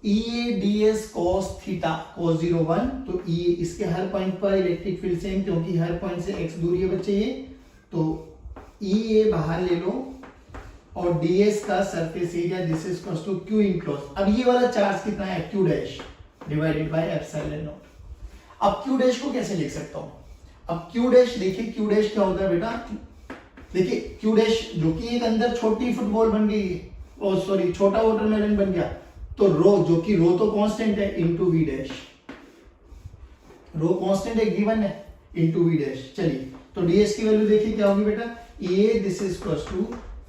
E ds cos theta cos 0 1, तो E इसके हर पॉइंट पर इलेक्ट्रिक फील्ड सेम, क्योंकि हर पॉइंट से x दूरी है बच्चे ये, तो E बाहर ले लो और ds का surface area this is equal to q enclose. अब ये वाला चार्ज कितना है, q dash divided by epsilon naught. अब q डैश को कैसे लिख सकता हूं, अब q डैश देखिए, q डैश क्या होता है बेटा, देखिए q डैश जो कि एक अंदर छोटी फुटबॉल बन गई, ओ सॉरी छोटा वाटरमेलन बन गया, तो रो जो कि रो तो कांस्टेंट है इनटू v डैश, रो कांस्टेंट है गिवन है, इनटू v डैश। चलिए, तो ds की वैल्यू देखिए क्या होगी बेटा, a this is equal to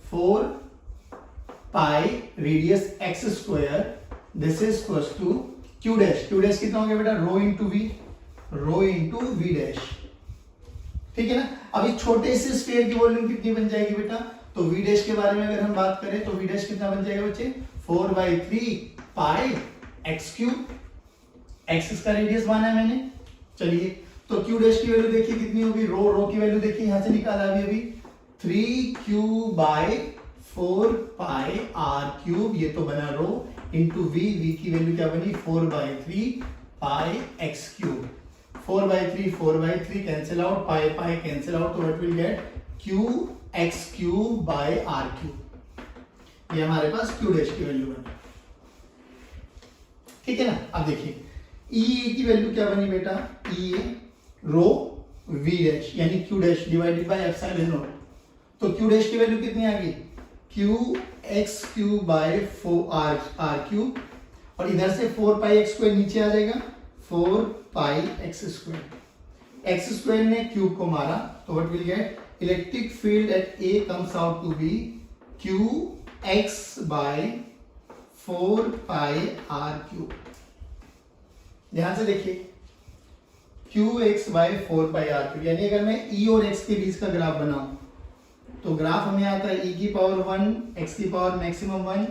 4 pi radius x square, this is equals to q dash, q dash कितना हो गया बेटा, रो इनटू v डैश, ठीक है ना। अब इस छोटे से स्फीयर की वॉल्यूम कितनी बन जाएगी बेटा, तो v डैश के बारे में अगर हम बात करें तो v डैश कितना बन जाएगा बच्चे, 4/3 पाई x क्यूब, x इसका रेडियस माना है मैंने। चलिए, तो q डैश की वैल्यू देखिए कितनी होगी, रो की वैल्यू देखिए यहां से निकाला अभी 3q/4 पाई आर क्यूब, ये तो बना रो, इंटू v की वैल्यू क्या बनी, 4/3 pi x cube, 4/3 cancel out, pi cancel out, तो what will get qx³ by R cube. ये हमारे पास q डैश की वैल्यू बनी, ठीक है ना। अब देखिए E की वैल्यू क्या बनी बेटा, E रो v डैश यानी q dash divided by epsilon naught, तो q डैश की वैल्यू कितनी आ गई, Q x Q by 4r और इधर से 4 पाई एक्स स्क्वायर नीचे आ जाएगा, 4 पाई एक्स स्क्वायर ने क्यूब को मारा तो what will get, electric field at A comes out to be Q X by 4 pi r cube. ध्यान से देखिए, Q X by 4 pi r cube, यानी अगर मैं ई और एक्स के बीच का ग्राफ बनाऊं तो ग्राफ हमें आता है e की पावर 1 x की पावर मैक्सिमम 1,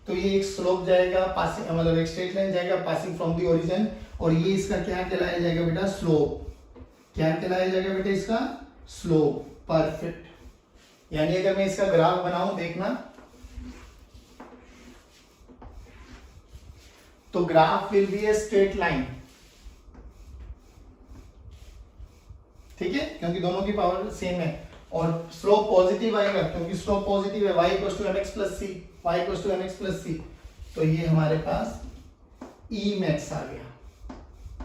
तो ये एक स्लोप जाएगा पासिंग, मतलब एक स्ट्रेट लाइन जाएगा पासिंग फ्रॉम द ओरिजिन, और ये इसका क्या कहलाया जाएगा बेटा, स्लोप। क्या कहलाया जाएगा बेटा, इसका स्लोप। परफेक्ट। यानी अगर मैं इसका ग्राफ बनाऊं, देखना, तो graph will be a straight line, ठीक है, क्योंकि दोनों की पावर सेम है, और स्लोप पॉजिटिव आएगा क्योंकि स्लोप पॉजिटिव है, y equals to mx plus c, y equals to mx plus c, तो ये हमारे पास E मैक्स आ गया,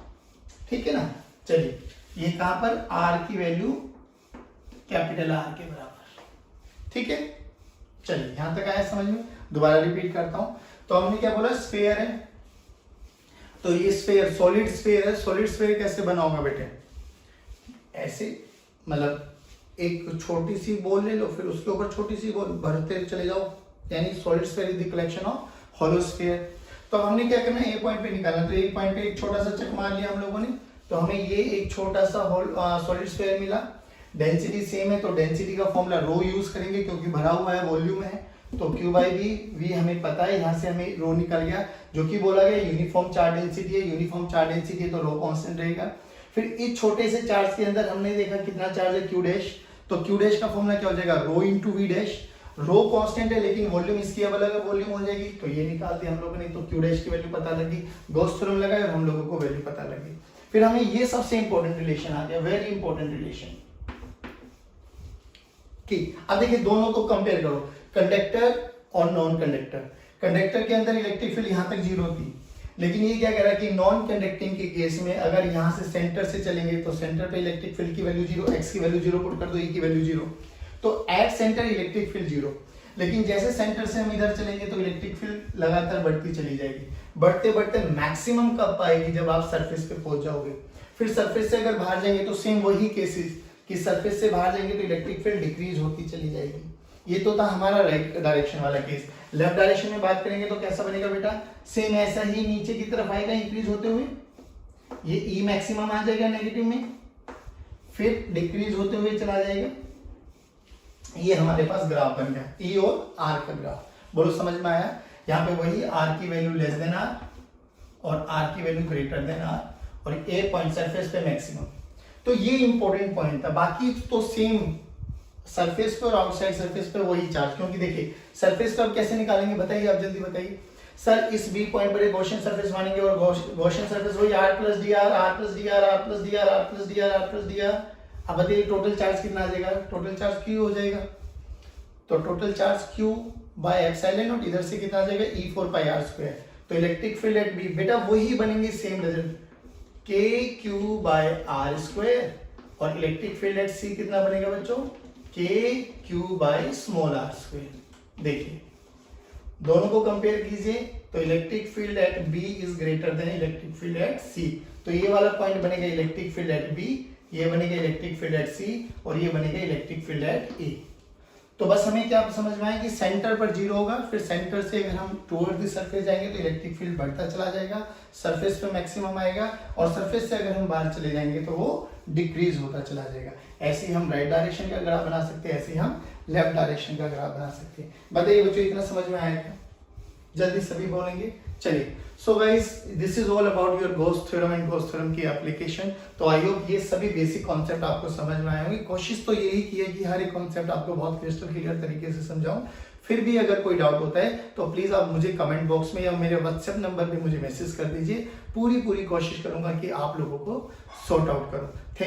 ठीक है ना। चलिए, ये कहां पर, r की वैल्यू कैपिटल R के बराबर, ठीक है। चलिए, यहां तक आया समझ में, दोबारा रिपीट करता हूं। तो हमने क्या बोला, स्फीयर है, तो ये स्फीयर सॉलिड स्फीयर है। सॉलिड स्फीयर कैसे बनाऊंगा बेटे, ऐसे, मतलब एक छोटी सी बॉल ले लो, फिर उसके ऊपर छोटी सी बॉल भरते चले जाओ, यानी solid sphere is the collection of hollow sphere. तो हमने क्या करना है, ए पॉइंट पे निकालना, तो एक पॉइंट पे एक छोटा सा चक मार लिया हम लोगों ने, तो हमें ये एक छोटा सा सॉलिड स्फीयर मिला। डेंसिटी सेम है, तो डेंसिटी का फॉर्मूला रो यूज करेंगे क्योंकि भरा हुआ है, वॉल्यूम है, तो Q बाई V हमें पता है, यहाँ से हमें रो निकल गया, जो कि बोला गया यूनिफॉर्म चार्ज डेंसिटी है, यूनिफॉर्म चार्ज डेंसिटी है तो रो कांस्टेंट रहेगा। फिर इस छोटे से चार्ज के अंदर हमने देखा कितना चार्ज है, Q डैश, तो Q डैश का फॉर्मूला क्या हो जाएगा, रो इंटू V डैश। रो कांस्टेंट है लेकिन वॉल्यूम इसकी अब अलग वॉल्यूम हो जाएगी, तो ये निकाल दिया हम लोगों ने, तो Q डैश की वैल्यू पता लगी, गॉस थ्योरम लगाया और हम लोगों को वैल्यू पता लगी। फिर हमें ये सबसे इंपॉर्टेंट रिलेशन आ गया, वेरी इंपॉर्टेंट रिलेशन। अब देखिए, दोनों को कंपेयर करो, कंडक्टर और नॉन कंडक्टर। कंडक्टर के अंदर इलेक्ट्रिक फील्ड यहां तक जीरो थी, लेकिन ये क्या कह रहा है कि नॉन कंडक्टिंग के केस में अगर यहां से सेंटर से चलेंगे तो सेंटर पे इलेक्ट्रिक फील्ड की वैल्यू जीरो, एक्स की वैल्यू जीरो पुट कर दो, ई की वैल्यू जीरो, तो at centre electric field zero. लेकिन जैसे सेंटर से हम इधर चलेंगे तो इलेक्ट्रिक फील्ड लगातार बढ़ती चली जाएगी, बढ़ते बढ़ते मैक्सिमम कब पाएगी, जब आप सरफेस पे पहुंच जाओगे। फिर सरफेस से अगर बाहर जाएंगे तो सेम वही केसेस, कि सरफेस से बाहर जाएंगे तो इलेक्ट्रिक फील्ड डिक्रीज होती चली जाएगी। ये तो था हमारा राइट डायरेक्शन वाला केस। लेफ्ट डायरेक्शन में बात करेंगे तो कैसा बनेगा बेटा, सेम ऐसा ही नीचे की तरफ आएगा इंक्रीज होते हुए, ये ई मैक्सिमम आ जाएगा नेगेटिव में, फिर डिक्रीज होते हुए चला जाएगा। ये हमारे पास ग्राफ बन गया, ई और आर का ग्राफ। बोलो समझ में आया। यहाँ पे वही आर की वैल्यू लेस देन आर और आर की वैल्यू ग्रेटर देन आर, और ए पॉइंट सरफेस पे मैक्सिमम। तो ये इंपॉर्टेंट पॉइंट था, बाकी तो सेम सरफेस पे और आउटसाइड सरफेस पे वही चार्ज। क्योंकि देखिए, सरफेस पे अब कैसे निकालेंगे बताइए, आप जल्दी बताइए। सर इस बी पॉइंट पर गॉसियन सरफेस मानेंगे, और गॉसियन सरफेस वही r plus D r, r plus D r, r plus D r, r plus D r, r plus D r. अब बताइए टोटल चार्ज कितना आ जाएगा, टोटल चार्ज क्यू हो जाएगा, तो total charge Q by epsilon naught, इधर से कितना आ जाएगा, ई 4 पाई आर स्क्वायर। तो इलेक्ट्रिक फील्ड एट बी, बेटा वही बनेंगे same result, K Q by are square, और इलेक्ट्रिक फील्ड एट सी कितना बनेगा बच्चों, K Q by small are square. देखिए दोनों को कंपेयर कीजिए, तो electric field at B is greater than electric field at C, तो ये वाला पॉइंट बनेगा इलेक्ट्रिक फील्ड एट बी, ये बनेगा इलेक्ट्रिक फील्ड एट सी, और ये बनेगा इलेक्ट्रिक फील्ड एट ए। तो बस हमें क्या समझ में आया कि सेंटर पर जीरो होगा, फिर सेंटर से अगर हम टुवर्ड द सरफेस जाएंगे तो इलेक्ट्रिक फील्ड बढ़ता चला जाएगा, सरफेस पे मैक्सिमम आएगा, और सरफेस से अगर हम बाहर चले जाएंगे तो वो डिक्रीज होता चला जाएगा। ऐसे ही हम राइट डायरेक्शन का ग्राफ बना सकते हैं, ऐसे ही हम लेफ्ट डायरेक्शन का ग्राफ बना सकते हैं। बताइए बच्चों, इतना समझ में आया क्या? जल्दी सभी बोलेंगे। चलिए, so guys this is all about your Gauss theorem and Gauss theorem की एप्लीकेशन। तो आई होप ये सभी बेसिक कॉन्सेप्ट आपको समझ में आए होंगे। कोशिश तो यही की है कि हर एक कॉन्सेप्ट आपको बहुत क्रिस्टल क्लियर तरीके से समझाऊं। फिर भी अगर कोई डाउट होता है तो प्लीज आप मुझे कमेंट बॉक्स में या मेरे व्हाट्सएप नंबर पे मुझे मैसेज कर दीजिए। पूरी कोशिश करूंगा कि आप लोगों को सॉर्ट आउट करूं।